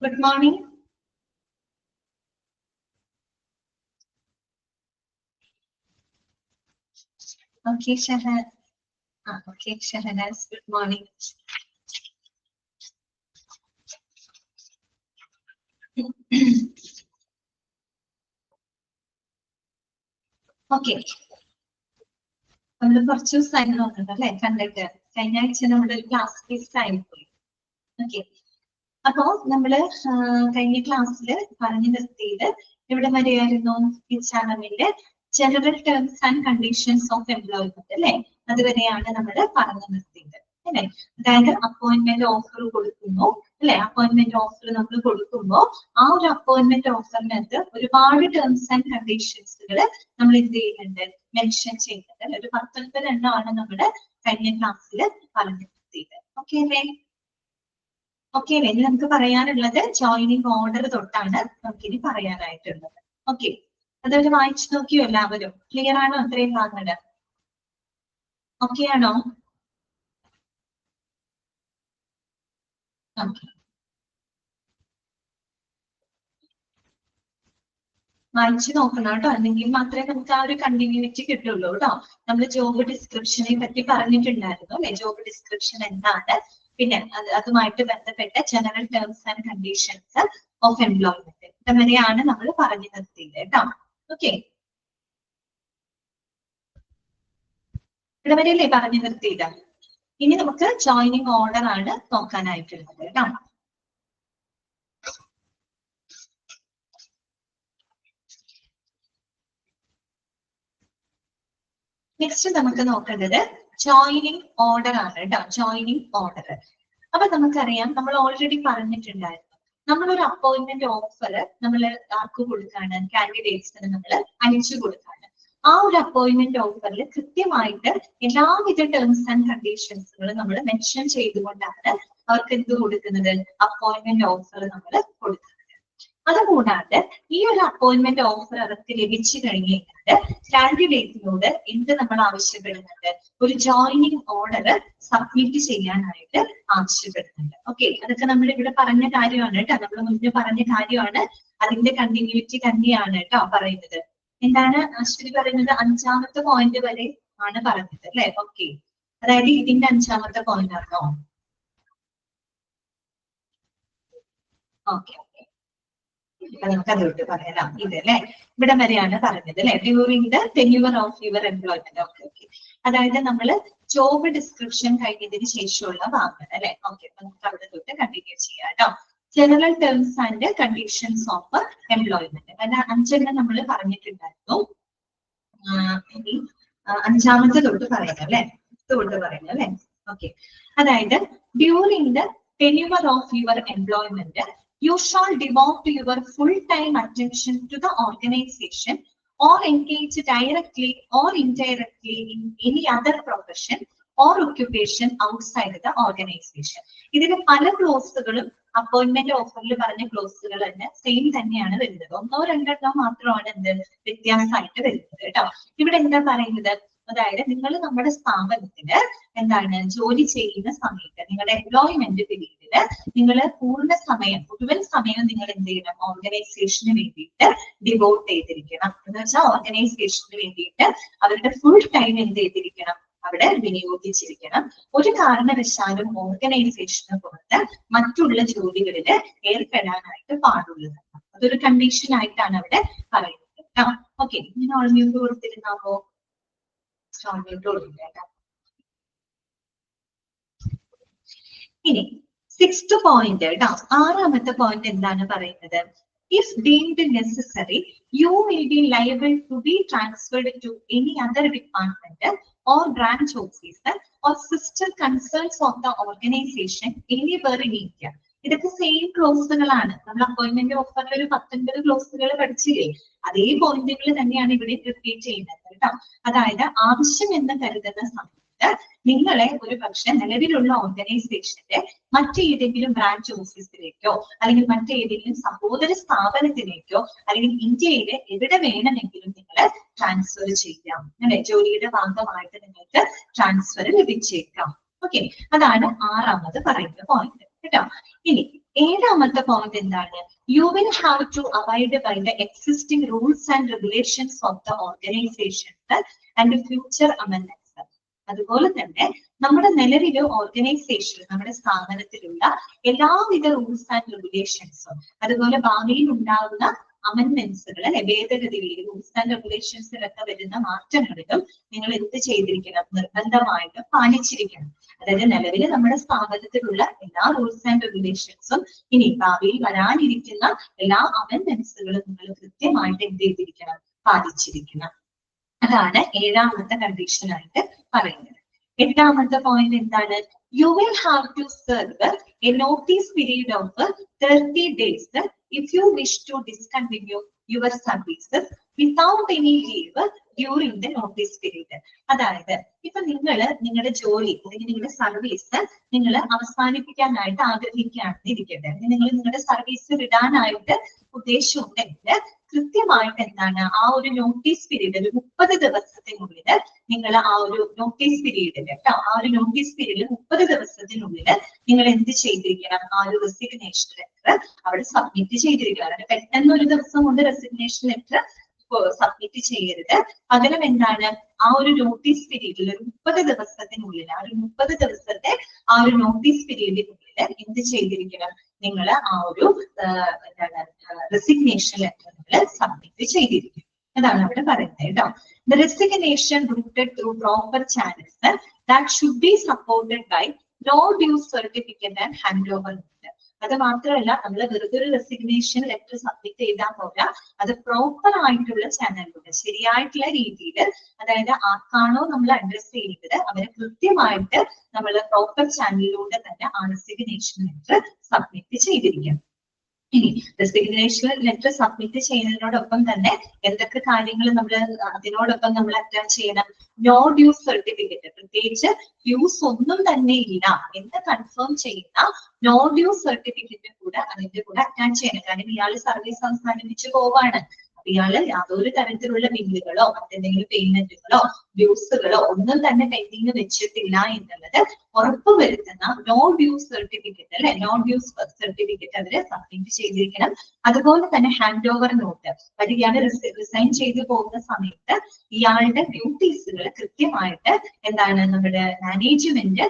Good morning. Okay, Shahan. Okay, Shahanas. Good morning. Okay. നമ്മൾ കുറച്ച് ദിവസമായി നോക്കണ്ട അല്ലെ കണ്ടിട്ട് കഴിഞ്ഞ ആഴ്ച നമ്മുടെ ഒരു ക്ലാസ് ടീച്ചർ ആയിപ്പോയി. ഓക്കെ, അപ്പോ നമ്മള് കഴിഞ്ഞ ക്ലാസ്സിൽ പറഞ്ഞു നിർത്തിയത് എവിടെ വരെയായിരുന്നു? HRMന്റെ general terms and conditions of employment അല്ലെ, അതുവരെയാണ് നമ്മൾ പറഞ്ഞു നിർത്തിയത് അല്ലെ. അതായത് അപ്പോയിന്റ്മെന്റ് ഓഫർ കൊടുക്കുന്നു അല്ലെ, അപ്പോയിന്റ്മെന്റ് ഓഫർ നമ്മൾ കൊടുക്കുമ്പോൾ ആ ഒരു അപ്പോയിന്റ്മെന്റ് ഓഫറിനകത്ത് ഒരുപാട് ടേംസ് ആൻഡ് കണ്ടീഷൻസുകൾ നമ്മൾ എന്ത് ചെയ്യുന്നുണ്ട്, മെൻഷൻ ചെയ്യുന്നുണ്ട്. ഒരു 19 എണ്ണമാണ് നമ്മുടെ കഴിഞ്ഞ ക്ലാസ്സിൽ പറഞ്ഞു നിർത്തിയത്. ഓക്കെ അല്ലേ? ഓക്കെ അല്ലേ? ഇനി നമുക്ക് പറയാനുള്ളത് ജോയിനിങ് ഓർഡർ തൊട്ടാണ് നമുക്കിനി പറയാനായിട്ടുള്ളത്. ഓക്കെ, അതൊരു വായിച്ചു നോക്കിയോ എല്ലാവരും? ക്ലിയർ ആണോ അത്രയും ഭാഗങ്ങള്? ഓക്കെ ആണോ? ഓക്കെ, വായിച്ചു നോക്കണം കേട്ടോ, അല്ലെങ്കിൽ മാത്രമേ നമുക്ക് ആ ഒരു കണ്ടിന്യൂറ്റി കിട്ടുള്ളൂ കേട്ടോ. നമ്മൾ ജോബ് ഡിസ്ക്രിപ്ഷനെ പറ്റി പറഞ്ഞിട്ടുണ്ടായിരുന്നു അല്ലെ, ജോബ് ഡിസ്ക്രിപ്ഷൻ എന്താണ്, പിന്നെ അതുമായിട്ട് ബന്ധപ്പെട്ട general terms and conditions of employment, ഇതുവരെയാണ് നമ്മൾ പറഞ്ഞു നിർത്തിയത് കേട്ടോ. ഓക്കെ, ഇതുവരെയല്ലേ പറഞ്ഞു നിർത്തിയത്? ഇനി നമുക്ക് ജോയിനിങ് ഓർഡർ ആണ് നോക്കാനായിട്ടുള്ളത് കേട്ടോ. നെക്സ്റ്റ് നമുക്ക് നോക്കേണ്ടത് ജോയിനിങ് ഓർഡർ ആണ് കേട്ടോ, ജോയിനിങ് ഓർഡർ. അപ്പൊ നമുക്കറിയാം, നമ്മൾ ഓൾറെഡി പറഞ്ഞിട്ടുണ്ടായിരുന്നു, നമ്മളൊരു അപ്പോയിന്റ്മെന്റ് ഓഫർ നമ്മൾ ആർക്ക് കൊടുക്കാണ്, കാൻഡിഡേറ്റ്സിന് നമ്മൾ അയച്ചു കൊടുക്കാണ്. ആ ഒരു അപ്പോയിന്റ്മെന്റ് ഓഫറിൽ കൃത്യമായിട്ട് എല്ലാവിധ ടേംസ് ആൻഡ് കണ്ടീഷൻസുകളും നമ്മൾ മെൻഷൻ ചെയ്തുകൊണ്ടാണ് അവർക്ക് എന്ത് കൊടുക്കുന്നത്, അപ്പോയിന്റ്മെന്റ് ഓഫർ നമ്മൾ കൊടുക്കുന്നത്. അതുകൂടാതെ ഈ ഒരു അപ്പോയിന്റ്മെന്റ് ഓഫർ അവർക്ക് ലഭിച്ചു കഴിഞ്ഞു കഴിഞ്ഞാൽ കാൻഡിഡേറ്റിനോട് എന്ത് നമ്മൾ ആവശ്യപ്പെടുന്നുണ്ട്, ഒരു ജോയിനിങ് ഓർഡർ സബ്മിറ്റ് ചെയ്യാനായിട്ട് ആവശ്യപ്പെടുന്നുണ്ട്. ഓക്കെ, അതൊക്കെ നമ്മൾ ഇവിടെ പറഞ്ഞ കാര്യമാണ് കേട്ടോ, നമ്മൾ മുന്നേ പറഞ്ഞ കാര്യമാണ്, അതിന്റെ കണ്ടിന്യൂറ്റി തന്നെയാണ് കേട്ടോ പറയുന്നത്. എന്താണ് അശ്വതി പറയുന്നത്? 5ാമത്തെ പോയിന്റ് വരെ ആണ് പറഞ്ഞത് അല്ലെ? ഓക്കെ, അതായത് ഇതിന്റെ 5ാമത്തെ പോയിന്റ് ആണോ? ഓക്കെ, നമുക്ക് അതോട്ട് പറയാം. ഇതല്ലേ ഇവിടെ വരെയാണ് പറഞ്ഞത് അല്ലെ, during the tenure of your employment. Okay okay, അതായത് നമ്മൾ ജോബ് ഡിസ്ക്രിപ്ഷൻ കഴിഞ്ഞതിന് ശേഷമുള്ള ഭാഗം അല്ലെ. ഓക്കെ, നമുക്ക് അവിടെ തൊട്ട് കണ്ടിന്യൂ ചെയ്യാം കേട്ടോ. General terms and conditions of employment, അതായത് 5 നമ്മൾ പറഞ്ഞിട്ടുണ്ടായിരുന്നു. ഇനി 5ാമത്തെ തൊട്ട് പറയുന്നത് അല്ലെ, തൊട്ട് പറയുന്നത് അല്ലെ. ഓക്കെ, അതായത് during the tenure of your employment you shall devote your full-time attention to the organization or engage directly or indirectly in any other profession or occupation outside the organization. ഇതിന് പല ക്ലോസുകളും അപ്പോയിന്റ്മെന്റ് ഓഫറിൽ പറഞ്ഞ ക്ലോസുകൾ തന്നെ same തന്നെയാണ് വരുന്നത്. 1-2 മാത്രമാണ് എന്ത് വ്യത്യാസമായിട്ട് വരുന്നത് കേട്ടോ. ഇവിടെ എന്താ പറയുന്നത്, അതായത് നിങ്ങൾ നമ്മുടെ സ്ഥാപനത്തിന് എന്താണ് ജോലി ചെയ്യുന്ന സമയത്ത്, നിങ്ങളുടെ എംപ്ലോയ്മെന്റ് പീരീഡില് നിങ്ങൾ മുഴുവൻ സമയം നിങ്ങൾ എന്ത് ചെയ്യണം, ഓർഗനൈസേഷന് വേണ്ടിയിട്ട് ഡിവോട്ട് ചെയ്തിരിക്കണം. എന്ന് വെച്ചാൽ ഓർഗനൈസേഷന് വേണ്ടിയിട്ട് അവരുടെ ഫുൾ ടൈം എന്ത് ചെയ്തിരിക്കണം, അവിടെ വിനിയോഗിച്ചിരിക്കണം. ഒരു കാരണവശാലും ഓർഗനൈസേഷന് പുറത്ത് മറ്റുള്ള ജോലികളിൽ ഏർപ്പെടാനായിട്ട് പാടുള്ളതാണ്. അതൊരു കണ്ടീഷൻ ആയിട്ടാണ് അവിടെ പറയുന്നത്. ഓക്കെ, ഇങ്ങനെ ഓൾമ്യൂട്ട് കൊടുത്തിരുന്നാവോ? ഇനി 6th പോയിന്റ് കേട്ടോ, 6ാമത്തെ പോയിന്റ് എന്താണ് പറയുന്നത്? If deemed necessary you will be liable to be transferred to any other department or branch officer or sister concerns of the organization anywhere in India. ഇതൊക്കെ same ക്ലോസുകളാണ്. നമ്മൾ appointment ഓഫറിൽ ഒരു 19 ക്ലോസുകൾ പഠിച്ചില്ലേ, അതേ പോയിന്റുകൾ തന്നെയാണ് ഇവിടെ റിപ്പീറ്റ് ചെയ്യുന്നത് കേട്ടോ. അതായത് ആവശ്യം എന്ന് കരുതുന്ന സമയത്ത് നിങ്ങളെ ഒരു പക്ഷെ നിലവിലുള്ള ഓർഗനൈസേഷന്റെ മറ്റേതെങ്കിലും ബ്രാഞ്ച് ഓഫീസിലേക്കോ അല്ലെങ്കിൽ മറ്റേതെങ്കിലും സഹോദര സ്ഥാപനത്തിലേക്കോ അല്ലെങ്കിൽ ഇന്ത്യയിലെ എവിടെ വേണമെങ്കിലും നിങ്ങളെ ട്രാൻസ്ഫർ ചെയ്യാം അല്ലെ, ജോലിയുടെ ഭാഗമായിട്ട് നിങ്ങൾക്ക് ട്രാൻസ്ഫർ ലഭിച്ചേക്കാം. ഓക്കെ, അതാണ് 6ാമത് പറയുന്ന പോയിന്റ് കേട്ടോ. ഇനി ഏഴാമത്തെ പോയിന്റ് എന്താണ്? You will have to abide by the existing rules and regulations of the organisations and future amendments. അതുപോലെ തന്നെ നമ്മുടെ നിലവിലെ ഓർഗനൈസേഷൻ, നമ്മുടെ സ്ഥാപനത്തിലുള്ള എല്ലാവിധ റൂൾസ് ആൻഡ് റെഗുലേഷൻസും അതുപോലെ ഭാവിയിൽ ഉണ്ടാകുന്ന അമെൻമെന്റ്സുകൾ, ഭേദഗതികളിലും റൂൾസ് ആൻഡ് റെഗുലേഷൻസിലൊക്കെ വരുന്ന മാറ്റങ്ങളിലും നിങ്ങൾ എന്ത് ചെയ്തിരിക്കണം? നിർബന്ധമായിട്ടും പാലിച്ചിരിക്കണം. അതായത് നിലവിൽ നമ്മുടെ സ്ഥാപനത്തിലുള്ള എല്ലാ റൂൾസ് ആൻഡ് റെഗുലേഷൻസും ഇനി ഭാവിയിൽ വരാനിരിക്കുന്ന എല്ലാ അമെൻമെന്റ്സുകളും നിങ്ങൾ കൃത്യമായിട്ട് എന്ത് ചെയ്തിരിക്കണം? പാലിച്ചിരിക്കണം. അതാണ് ഏഴാമത്തെ കണ്ടീഷനായിട്ട് പറയുന്നത്. എട്ടാമത്തെ പോയിന്റ് എന്താണ്? You will have to serve a notice period of 30 days if you wish to discontinue your services without any leave during the notice period. അതായത് ഇപ്പൊ നിങ്ങളുടെ ജോലി അല്ലെങ്കിൽ നിങ്ങളുടെ സർവീസ് നിങ്ങൾ അവസാനിപ്പിക്കാനായിട്ട് ആഗ്രഹിക്കുകയാണെന്ന് ഇരിക്കട്ടെ, നിങ്ങളുടെ സർവീസ് വിടാനായിട്ട് ഉദ്ദേശമുണ്ടെങ്കിൽ കൃത്യമായിട്ട് എന്താണ് ആ ഒരു നോട്ടീസ് പീരീഡ്, ഒരു 30 ദിവസത്തിനുള്ളിൽ നിങ്ങൾ ആ ഒരു നോട്ടീസ് പീരീഡിൽ കേട്ടോ, ആ ഒരു നോട്ടീസ് പീരീഡിൽ 30 ദിവസത്തിനുള്ളിൽ നിങ്ങൾ എന്ത് ചെയ്തിരിക്കണം? ആ ഒരു റെസിഗ്നേഷൻ ലെറ്റർ അവിടെ സബ്മിറ്റ് ചെയ്തിരിക്കണം. അതായത് പെട്ടെന്ന് ഒരു ദിവസം കൊണ്ട് റെസിഗ്നേഷൻ ലെറ്റർ സബ്മിറ്റ് ചെയ്യരുത്. പകരം എന്താണ് ആ ഒരു നോട്ടീസ് പീരീഡിൽ ഒരു 30 ദിവസത്തിനുള്ളിൽ, ആ ഒരു 30 ദിവസത്തെ ആ ഒരു നോട്ടീസ് പീരീഡിനുള്ളിൽ എന്ത് ചെയ്തിരിക്കണം? നിങ്ങൾ ആ ഒരു എന്താണ് റെസിഗ്നേഷൻ ലെറ്റർ നിങ്ങൾ സബ്മിറ്റ് ചെയ്തിരിക്കും. അതാണ് അവിടെ പറയുന്നത് കേട്ടോ. The resignation routed through proper channels that should be supported by no due certificate and handover. അത് മാത്രമല്ല, നമ്മൾ വെറുതെ ഒരു റെസിഗ്നേഷൻ ലെറ്റർ സബ്മിറ്റ് ചെയ്താൽ പോരാ, അത് പ്രോപ്പർ ആയിട്ടുള്ള ചാനലിലൂടെ ശരിയായിട്ടുള്ള രീതിയിൽ, അതായത് ആർക്കാണോ നമ്മൾ അഡ്രസ് ചെയ്യുന്നത് അവരെ കൃത്യമായിട്ട് നമ്മൾ പ്രോപ്പർ ചാനലിലൂടെ തന്നെ ആ റെസിഗ്നേഷൻ ലെറ്റർ സബ്മിറ്റ് ചെയ്തിരിക്കണം. ഇനി റെസിഗ്നേഷൻ ലെറ്റർ സബ്മിറ്റ് ചെയ്യുന്നതിനോടൊപ്പം തന്നെ എന്തൊക്കെ കാര്യങ്ങൾ നമ്മൾ അതിനോടൊപ്പം നമ്മൾ അറ്റാച്ച് ചെയ്യണം? നോ ഡ്യൂസ് സർട്ടിഫിക്കറ്റ്, പ്രത്യേകിച്ച് ഡ്യൂസ് ഒന്നും തന്നെ ഇല്ല എന്ന് കൺഫേം ചെയ്യുന്ന നോ ഡ്യൂസ് സർട്ടിഫിക്കറ്റ് കൂടെ അതിന്റെ കൂടെ അറ്റാച്ച് ചെയ്യണം. കാരണം ഇയാൾ സർവീസ് അവസാനിപ്പിച്ച് പോവാണ്. ഇയാള് യാതൊരു തരത്തിലുള്ള ബില്ലുകളോ മറ്റെന്തെങ്കിലും പേയ്മെന്റുകളോ ഡ്യൂസുകളോ ഒന്നും തന്നെ പെൻഡിങ് വെച്ചിട്ടില്ല എന്നുള്ളത് ഉറപ്പുവരുത്തുന്ന നോ ഡ്യൂസ് സർട്ടിഫിക്കറ്റ്, അല്ലെ, നോ ഡ്യൂസ് സർട്ടിഫിക്കറ്റ് അവര് സബ്മിറ്റ് ചെയ്തിരിക്കണം. അതുപോലെ തന്നെ ഹാൻഡ് ഓവർ നോട്ട്, അത് ഇയാൾ റിസൈൻ ചെയ്തു പോകുന്ന സമയത്ത് ഇയാളുടെ ഡ്യൂട്ടീസുകൾ കൃത്യമായിട്ട് എന്താണ് നമ്മുടെ മാനേജ്മെന്റ്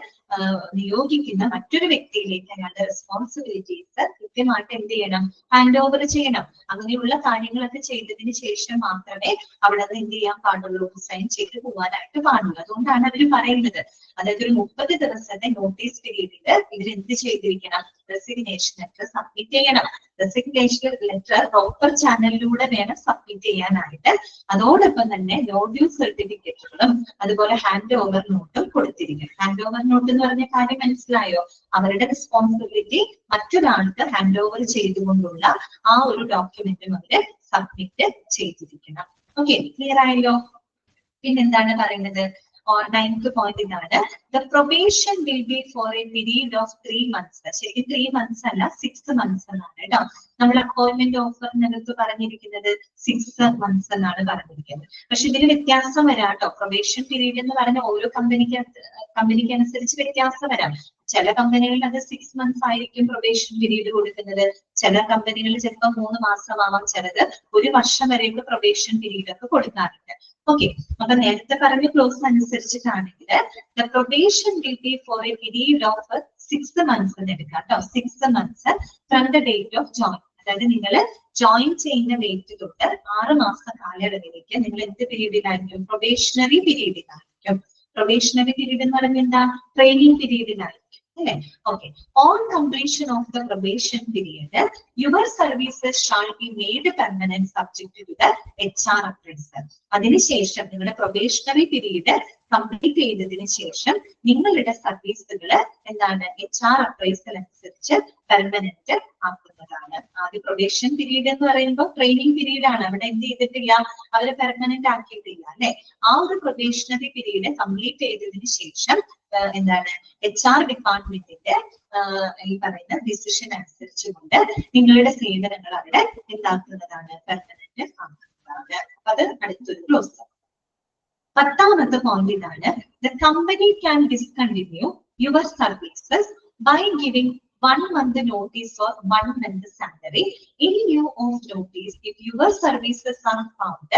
നിയോഗിക്കുന്ന മറ്റൊരു വ്യക്തിയിലേക്ക് അയാളുടെ റെസ്പോൺസിബിലിറ്റീസ് കൃത്യമായിട്ട് എന്ത് ചെയ്യണം? ഹാൻഡ് ഓവർ ചെയ്യണം. അങ്ങനെയുള്ള കാര്യങ്ങളൊക്കെ ചെയ്തതിന് ശേഷം മാത്രമേ അവിടെ അത് എന്ത് ചെയ്യാൻ പാടുള്ളൂ? റിസൈൻ ചെയ്ത് പോകാനായിട്ട് പാടുള്ളൂ. അതുകൊണ്ടാണ് അവർ പറയുന്നത്, അതായത് ഒരു 30 ദിവസത്തെ നോട്ടീസ് പീരീഡിൽ ഇവരെന്ത് ചെയ്തിരിക്കണം? റെസിഗ്നേഷൻ ലെറ്റർ സബ്മിറ്റ് ചെയ്യണം. റെസിഗ്നേഷൻ ലെറ്റർ പ്രോപ്പർ ചാനലിലൂടെ വേണം സബ്മിറ്റ് ചെയ്യാനായിട്ട്. അതോടൊപ്പം തന്നെ നോ ഡ്യൂസ് സർട്ടിഫിക്കറ്റുകളും അതുപോലെ ഹാൻഡ് ഓവർ നോട്ടും കൊടുത്തിരിക്കണം. ഹാൻഡ് ഓവർ നോട്ട് എന്ന് പറഞ്ഞ കാര്യം മനസ്സിലായോ? അവരുടെ റെസ്പോൺസിബിലിറ്റി മറ്റൊരാൾക്ക് ഹാൻഡ് ഓവർ ചെയ്തുകൊണ്ടുള്ള ആ ഒരു ഡോക്യുമെന്റും അവര് സബ്മിറ്റ് ചെയ്തിരിക്കണം. ഓക്കെ, ക്ലിയർ ആയല്ലോ? പിന്നെന്താണ് പറയുന്നത്? ninth point ഇതാണ്, the probation will be for a period of 3 months. ശരിക്കും 3 months അല്ല, 6 months എന്നാണ് കേട്ടോ. നമ്മൾ അപ്പോയിന്റ്മെന്റ് ഓഫറിനകത്ത് പറഞ്ഞിരിക്കുന്നത് 6 months എന്നാണ് പറഞ്ഞിരിക്കുന്നത്. പക്ഷെ ഇതിന് വ്യത്യാസം വരാം കേട്ടോ. പ്രൊബേഷൻ പീരീഡ് എന്ന് പറഞ്ഞ ഓരോ കമ്പനിക്ക് അനുസരിച്ച് വ്യത്യാസം വരാം. ചില കമ്പനികളിൽ അത് 6 months ആയിരിക്കും പ്രൊബേഷൻ പീരീഡ് കൊടുക്കുന്നത്. ചില കമ്പനികളിൽ ചിലപ്പോൾ 3 മാസമാവാം, ചിലത് 1 വർഷം വരെയുള്ള പ്രൊബേഷൻ പീരീഡ് ഒക്കെ കൊടുക്കാറുണ്ട്. ഓക്കെ, അപ്പൊ നേരത്തെ പറഞ്ഞ close അനുസരിച്ചിട്ടാണെങ്കിൽ the probation will be for a period of 6 months എന്ന് എടുക്കാം കേട്ടോ. 6 months from the date of join. അതായത് നിങ്ങൾ ജോയിൻ ചെയ്യുന്ന ഡേറ്റ് തൊട്ട് 6 മാസ കാലയളവിലേക്ക് നിങ്ങൾ എന്ത് പീരീഡിലായിരിക്കും? പ്രൊബേഷണറി പീരീഡിലായിരിക്കും. പ്രൊബേഷണറി പീരീഡ് എന്ന് പറഞ്ഞാൽ എന്താ? ട്രെയിനിങ് പീരീഡിലായിരിക്കും, അല്ലെ? Okay, on completion of the probation period your services shall be made permanent subject to the HR appraisal. അതിനുശേഷം നിങ്ങളുടെ പ്രൊബേഷണറി പീരീഡ് കംപ്ലീറ്റ് ചെയ്തതിനു ശേഷം നിങ്ങളുടെ സർവീസുകൾ എന്താണ്? HR അപ്രൈസൽ അനുസരിച്ച് പെർമനന്റ് ആക്കുന്നതാണ്. ആദ്യ പ്രൊബേഷൻ പീരീഡ് എന്ന് പറയുമ്പോൾ ട്രെയിനിങ് പീരീഡ് ആണ്. അവിടെ എന്ത് ചെയ്തിട്ടില്ല? അവരെ പെർമനന്റ് ആക്കിയിട്ടില്ല, അല്ലെ? ആ ഒരു പ്രൊബേഷണറി പീരീഡ് കംപ്ലീറ്റ് ചെയ്തതിനു ശേഷം എന്താണ്? HR ഡിപ്പാർട്ട്മെന്റിന്റെ ഈ പറയുന്ന ഡിസിഷൻ അനുസരിച്ചുകൊണ്ട് നിങ്ങളുടെ സേവനങ്ങൾ അവിടെ എന്താക്കുന്നതാണ്? പെർമനന്റ് ആക്കുന്നതാണ്. അത് അടുത്തൊരു ക്ലോസ്. 10ാമത്തെ പോയിന്റ് ഇതാണ്, the company can discontinue your services by giving 1 month notice or 1 month salary. In lieu of notice, if your services are found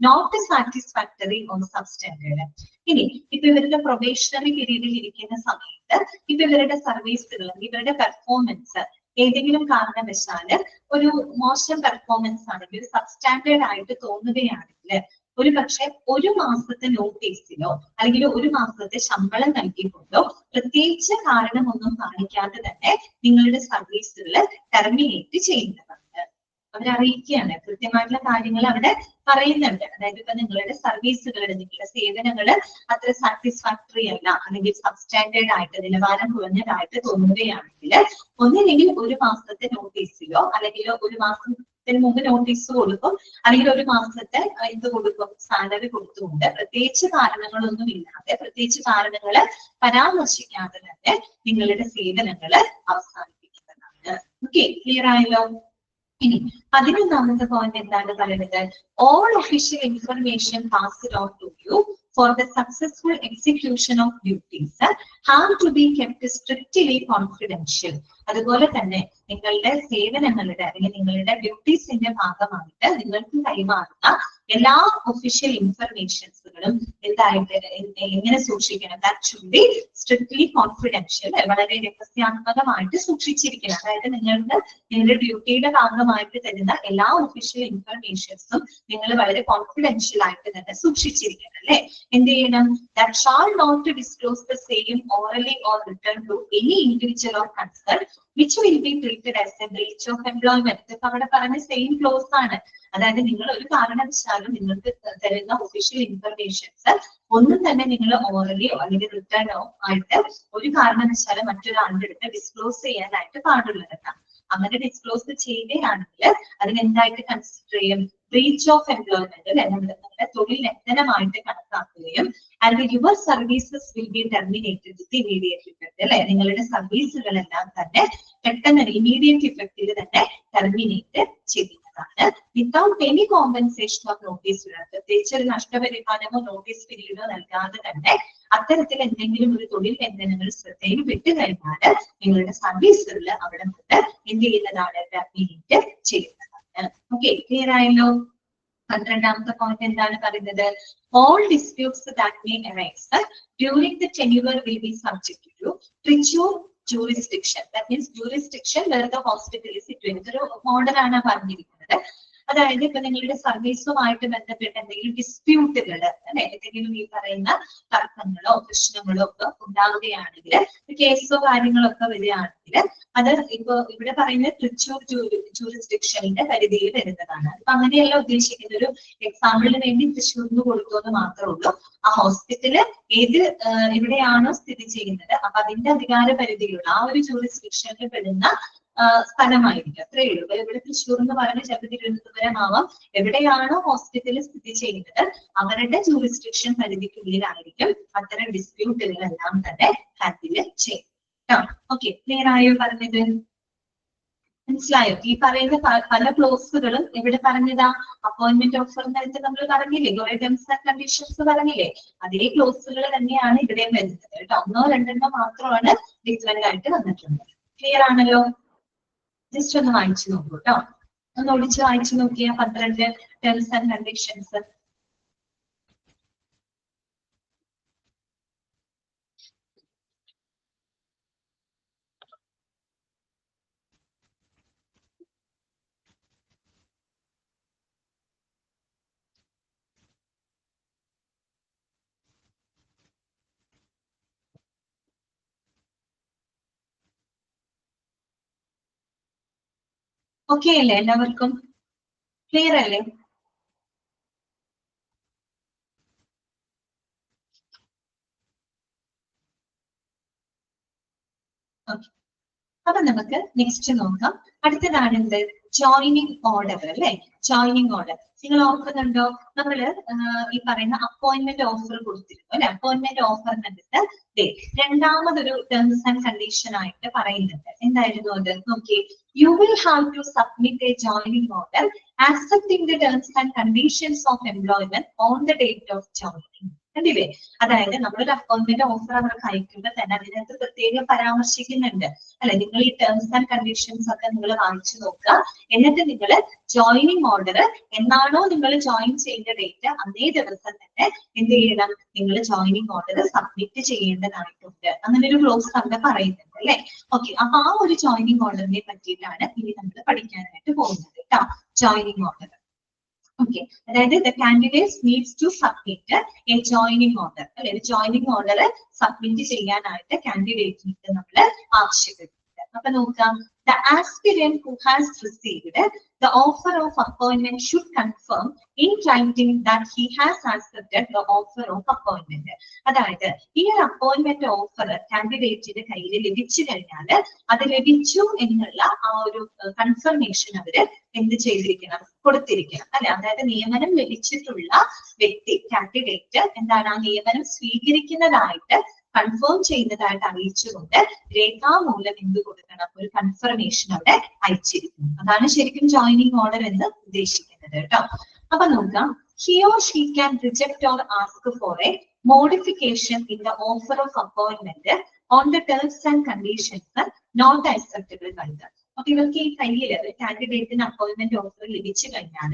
not satisfactory or substandard. ഇനി ഇപ്പൊ ഇവരുടെ പ്രൊബേഷണറി പീരീഡിൽ ഇരിക്കുന്ന സമയത്ത് ഇപ്പൊ ഇവരുടെ സർവീസുകൾ ഇവരുടെ പെർഫോമൻസ് ഏതെങ്കിലും കാരണവശാല് ഒരു മോശം പെർഫോമൻസ് ആണെങ്കിൽ ഒരു സബ്സ്റ്റാൻഡേർഡ് ആയിട്ട് തോന്നുകയാണെങ്കിൽ ഒരു പക്ഷെ ഒരു മാസത്തെ നോട്ടീസിലോ അല്ലെങ്കിൽ ഒരു മാസത്തെ ശമ്പളം നൽകിക്കൊണ്ടോ പ്രത്യേകിച്ച് കാരണമൊന്നും കാണിക്കാതെ തന്നെ നിങ്ങളുടെ സർവീസുകൾ ടെർമിനേറ്റ് ചെയ്യുന്നതാണ്. അവരറിയിക്കുകയാണ്, കൃത്യമായിട്ടുള്ള കാര്യങ്ങൾ അവിടെ പറയുന്നുണ്ട്. അതായത് ഇപ്പൊ നിങ്ങളുടെ സർവീസുകളുടെ നിങ്ങളുടെ സേവനങ്ങൾ അത്ര സാറ്റിസ്ഫാക്ടറി അല്ല അല്ലെങ്കിൽ സബ്സ്റ്റാൻഡേർഡ് ആയിട്ട് നിലവാരം കുറഞ്ഞതായിട്ട് തോന്നുകയാണെങ്കിൽ ഒന്നില്ലെങ്കിൽ ഒരു മാസത്തെ നോട്ടീസിലോ അല്ലെങ്കിൽ ഒരു മാസത്തിന് മുമ്പ് നോട്ടീസ് കൊടുക്കും അല്ലെങ്കിൽ ഒരു മാസത്തെ ഇത് കൊടുക്കും സാലറി കൊടുത്തുകൊണ്ട് പ്രത്യേകിച്ച് കാരണങ്ങളൊന്നും ഇല്ലാതെ പ്രത്യേകിച്ച് കാരണങ്ങൾ പരാമർശിക്കാതെ തന്നെ നിങ്ങളുടെ സേവനങ്ങൾ അവസാനിപ്പിക്കുന്നതാണ്. ഓക്കെ, ക്ലിയർ ആയല്ലോ? ഇനി 11ാമത്തെ പോയിന്റ് എന്താണ് പറയുന്നത്? All official information passed on to you for the successful execution of duties have to be kept strictly confidential. അതുപോലെ തന്നെ നിങ്ങളുടെ സേവനങ്ങളുടെ അല്ലെങ്കിൽ നിങ്ങളുടെ ഡ്യൂട്ടീസിന്റെ ഭാഗമായിട്ട് നിങ്ങൾക്ക് കൈമാറുന്ന എല്ലാ ഒഫീഷ്യൽ ഇൻഫർമേഷൻസുകളും എന്തായിട്ട് എങ്ങനെ സൂക്ഷിക്കണം? That should be strictly confidential, വളരെ രഹസ്യാത്മകമായിട്ട് സൂക്ഷിച്ചിരിക്കണം. അതായത് നിങ്ങളുടെ ഡ്യൂട്ടിയുടെ ഭാഗമായിട്ട് തരുന്ന എല്ലാ ഒഫീഷ്യൽ ഇൻഫർമേഷൻസും നിങ്ങൾ വളരെ കോൺഫിഡൻഷ്യൽ ആയിട്ട് തന്നെ സൂക്ഷിച്ചിരിക്കണം അല്ലെ? എന്ത് ചെയ്യണം? That shall not disclose the same orally or written to any individual or concern which will be treated as a breach of employment. ഇതൊക്കെ അവിടെ പറഞ്ഞ സെയിം ക്ലോസ് ആണ്. അതായത് നിങ്ങൾ ഒരു കാരണവശാലും നിങ്ങൾക്ക് തരുന്ന ഒഫീഷ്യൽ ഇൻഫർമേഷൻസ് ഒന്നും തന്നെ നിങ്ങൾ ഓറലിയോ അല്ലെങ്കിൽ റിട്ടേണോ ആയിട്ട് ഒരു കാരണവശാലും മറ്റൊരാളുടെ അടുത്ത് ഡിസ്ക്ലോസ് ചെയ്യാനായിട്ട് പാടുള്ളതല്ല. അങ്ങനെ ഡിസ്ക്ലോസ് ചെയ്യുകയാണെങ്കിൽ അതിനെന്തായിട്ട് കൺസിഡർ ചെയ്യും? ബ്രീച്ച് ഓഫ് എംപ്ലോയ്മെന്റ് അല്ലെ, നമ്മുടെ തൊഴിൽ ലംഘനമായിട്ട് കണക്കാക്കുകയും and your services will be terminated with immediate effect അല്ലെ, നിങ്ങളുടെ സർവീസുകളെല്ലാം തന്നെ പെട്ടെന്ന് ഇമീഡിയറ്റ് ഇഫക്റ്റിൽ തന്നെ ടെർമിനേറ്റ് ചെയ്യുന്നതാണ്. Without any compensation of notice period, പ്രത്യേകിച്ച് ഒരു നഷ്ടപരിഹാരമോ നോട്ടീസ് പീരീഡോ നൽകാതെ തന്നെ അത്തരത്തിൽ എന്തെങ്കിലും ഒരു തൊഴിൽ ലംഘനങ്ങൾ ശ്രദ്ധയിൽ വിട്ടു കഴിഞ്ഞാൽ നിങ്ങളുടെ സർവീസുകൾ അവിടെ നിന്ന് എന്ത് ചെയ്യുന്നതാണ്? ടെർമിനേറ്റ് ചെയ്യുന്നതാണ്. ഓക്കെ, ക്ലിയർ ആയല്ലോ? 12ാമത്തെ പോയിന്റ് എന്താണ് പറയുന്നത്? All disputes that may arise during the tenure will be subject to triture jurisdiction. That means jurisdiction where the hospital is situated. ഒരു മോഡലാണ് പറഞ്ഞിരിക്കുന്നത്. അതായത് ഇപ്പൊ നിങ്ങളുടെ സർവീസുമായിട്ട് ബന്ധപ്പെട്ട് എന്തെങ്കിലും ഡിസ്പ്യൂട്ടുകൾ അല്ലെ, എന്തെങ്കിലും ഈ പറയുന്ന തർക്കങ്ങളോ പ്രശ്നങ്ങളോ ഒക്കെ ഉണ്ടാവുകയാണെങ്കിൽ, കേസോ കാര്യങ്ങളോ ഒക്കെ വരികയാണെങ്കിൽ അത് ഇപ്പൊ ഇവിടെ പറയുന്ന ട്രിച്ചൂർ ജൂറിസ്ഡിക്ഷന്റെ പരിധിയിൽ വരുന്നതാണ്. അപ്പൊ അങ്ങനെയല്ല ഉദ്ദേശിക്കുന്ന ഒരു എക്സാമ്പിളിന് വേണ്ടി തൃശ്ശൂരിന് കൊടുത്തു എന്ന് മാത്രമേ ഉള്ളൂ. ആ ഹോസ്പിറ്റല് ഏത് എവിടെയാണോ സ്ഥിതി ചെയ്യുന്നത് അപ്പൊ അതിന്റെ അധികാര പരിധിയിലുള്ള ആ ഒരു ജൂറിസ്ഡിക്ഷനിൽ പെടുന്ന സ്ഥലമായിരിക്കും. അത്രയേ ഉള്ളൂ. ഇവിടെ തൃശ്ശൂർ എന്ന് പറഞ്ഞ ചിലപ്പോൾ തിരുവനന്തപുരമാവാം. എവിടെയാണോ ഹോസ്പിറ്റൽ സ്ഥിതി ചെയ്യുന്നത് അവരുടെ ജൂറിസ്ഡിക്ഷൻ പരിധിക്കുള്ളിലായിരിക്കും അത്തരം ഡിസ്പ്യൂട്ടുകളെല്ലാം തന്നെ ഹാൻഡിൽ ചെയ്യും. ഓക്കെ, ക്ലിയർ ആയോ പറഞ്ഞത്? മനസ്സിലായോ? ഈ പറയുന്ന പല ക്ലോസുകളും ഇവിടെ പറഞ്ഞതാ അപ്പോയിന്റ്മെന്റ് ഓഫർ നേരത്തെ നമ്മൾ പറഞ്ഞില്ലേ, കുറെ ടേംസ് ആൻഡ് കണ്ടീഷൻസ് പറഞ്ഞില്ലേ, അതേ ക്ലോസുകൾ തന്നെയാണ് ഇവിടെയും വരുന്നത് കേട്ടോ. 1 2 എണ്ണം മാത്രമാണ് ഡിഫറെന്റ് ആയിട്ട് വന്നിട്ടുണ്ട്. ക്ലിയർ ആണല്ലോ? ജസ്റ്റ് ഒന്ന് വായിച്ചു നോക്കൂ കേട്ടോ. ഒന്ന് ഒളിച്ച് വായിച്ചു നോക്കിയ 12 ടേംസ് ആൻഡ് കണ്ടീഷൻസ്. ഓക്കെ അല്ലേ? എല്ലാവർക്കും ക്ലിയർ അല്ലേ? ഓക്കെ, അപ്പൊ നമുക്ക് നെക്സ്റ്റ് നോക്കാം. അടുത്തതാണ് എന്ത്? ജോയിനിങ് ഓർഡർ അല്ലെ. ജോയിനിങ് ഓർഡർ നിങ്ങൾ ഓർക്കുന്നുണ്ടോ? നമ്മള് ഈ പറയുന്ന അപ്പോയിന്റ്മെന്റ് ഓഫർ കൊടുത്തിരുന്നു അല്ലെ. അപ്പോയിന്റ്മെന്റ് ഓഫറിനകത്ത് രണ്ടാമതൊരു ടേംസ് ആൻഡ് കണ്ടീഷൻ ആയിട്ട് പറയുന്നുണ്ട്. എന്തായിരുന്നു അത്? നോക്കി, you will have to submit a joining order accepting the terms and conditions of employment on the date of joining. കണ്ടില്ലേ? അതായത് നമ്മളൊരു അപ്പോയിന്റ്മെന്റ് ഓഫർ അവർക്ക് അയക്കുമ്പോൾ തന്നെ അതിനകത്ത് പ്രത്യേകം പരാമർശിക്കുന്നുണ്ട് അല്ലെ, നിങ്ങൾ ഈ ടേംസ് ആൻഡ് കണ്ടീഷൻസ് ഒക്കെ നിങ്ങൾ വായിച്ചു നോക്കുക. എന്നിട്ട് നിങ്ങൾ ജോയിനിങ് ഓർഡർ എന്നാണോ നിങ്ങൾ ജോയിൻ ചെയ്യേണ്ട ഡേറ്റ് അതേ ദിവസം തന്നെ എന്ത് ചെയ്യണം, നിങ്ങൾ ജോയിനിങ് ഓർഡർ സബ്മിറ്റ് ചെയ്യേണ്ടതായിട്ടുണ്ട്. അങ്ങനെ ഒരു ക്ലോസ് അവിടെ പറയുന്നുണ്ട് അല്ലെ. ഓക്കെ, അപ്പൊ ആ ഒരു ജോയിനിങ് ഓർഡറിനെ പറ്റിയിട്ടാണ് ഇനി നമ്മൾ പഠിക്കാനായിട്ട് പോകുന്നത് കേട്ടോ. Joining order. ഓക്കെ, അതായത് the candidates needs to submit a joining order അല്ലെ, ഒരു ജോയിനിങ് ഓർഡർ സബ്മിറ്റ് ചെയ്യാനായിട്ട് കാൻഡിഡേറ്റിന് നമ്മൾ ആവശ്യപ്പെടുന്നുണ്ട്. അപ്പൊ നോക്കാം, the aspirant who has received the offer of appointment should confirm in writing that he has accepted the offer of appointment. അതായത് ഈ ഒരു അപ്പോയിന്റ്മെന്റ് ഓഫർ കാൻഡിഡേറ്റിന്റെ കയ്യിൽ ലഭിച്ചു കഴിഞ്ഞാൽ അത് ലഭിച്ചു എന്നുള്ള ആ ഒരു കൺഫർമേഷൻ അവര് എന്ത് ചെയ്തിരിക്കണം, കൊടുത്തിരിക്കണം അല്ലെ. അതായത് നിയമനം ലഭിച്ചിട്ടുള്ള വ്യക്തി കാൻഡിഡേറ്റ് എന്താണ് ആ നിയമനം സ്വീകരിക്കുന്നതായിട്ട് കൺഫേം ചെയ്യുന്നതായിട്ട് അറിയിച്ചുകൊണ്ട് രേഖാമൂലം എന്ത് കൊടുക്കണം, ഒരു കൺഫർമേഷൻ അവിടെ അയച്ചിരിക്കുന്നു. അതാണ് ശരിക്കും ജോയിനിങ് ഓർഡർ എന്ന് ഉദ്ദേശിക്കുന്നത് കേട്ടോ. അപ്പൊ നോക്കാം, he or she can reject or ask for a modification in the offer of appointment on the terms and conditions not acceptable by them. അപ്പൊ ഇവർക്ക് ഈ കയ്യില് കാൻഡിഡേറ്റിന് അപ്പോയിന്റ്മെന്റ് ഓഫർ ലഭിച്ചു കഴിഞ്ഞാൽ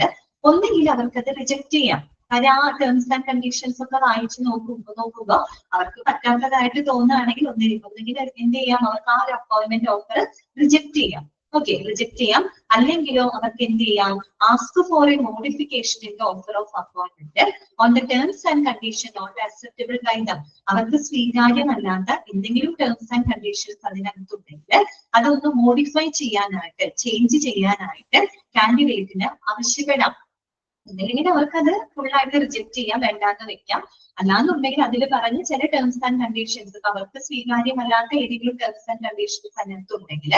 ഒന്നെങ്കിൽ അവർക്കത് റിജക്ട് ചെയ്യാം. കാര്യം ആ ടേംസ് ആൻഡ് കണ്ടീഷൻസ് ഒക്കെ വായിച്ച് നോക്കുമ്പോ അവർക്ക് പറ്റാത്തതായിട്ട് തോന്നുകയാണെങ്കിൽ ഒന്നെങ്കിൽ എന്ത് ചെയ്യാം, അവർക്ക് ആ ഒരു അപ്പോയിന്റ്മെന്റ് ഓഫർ റിജക്ട് ചെയ്യാം. ഓക്കെ, റിജക്ട് ചെയ്യാം. അല്ലെങ്കിലോ അവർക്ക് എന്ത് ചെയ്യാം, ask for a modification in the offer of appointment on the terms and condition not acceptable by them. അവർക്ക് സ്വീകാര്യമല്ലാത്ത എന്തെങ്കിലും ടേംസ് ആൻഡ് കണ്ടീഷൻസ് അതിനകത്തുണ്ടെങ്കിൽ അതൊന്ന് മോഡിഫൈ ചെയ്യാനായിട്ട്, ചേഞ്ച് ചെയ്യാനായിട്ട് കാൻഡിഡേറ്റിന് ആവശ്യപ്പെടാം. അല്ലെങ്കിൽ അവർക്കത് ഫുള്ളായിട്ട് റിജക്ട് ചെയ്യാം, വേണ്ടാന്ന് വെക്കാം. അല്ലാന്നുണ്ടെങ്കിൽ അതിൽ പറഞ്ഞ ചില ടേംസ് ആൻഡ് കണ്ടീഷൻസ് അവർക്ക് സ്വീകാര്യമല്ലാത്ത ഏതെങ്കിലും ടേംസ് ആൻഡ് കണ്ടീഷൻസ് അതിനകത്തുണ്ടെങ്കിൽ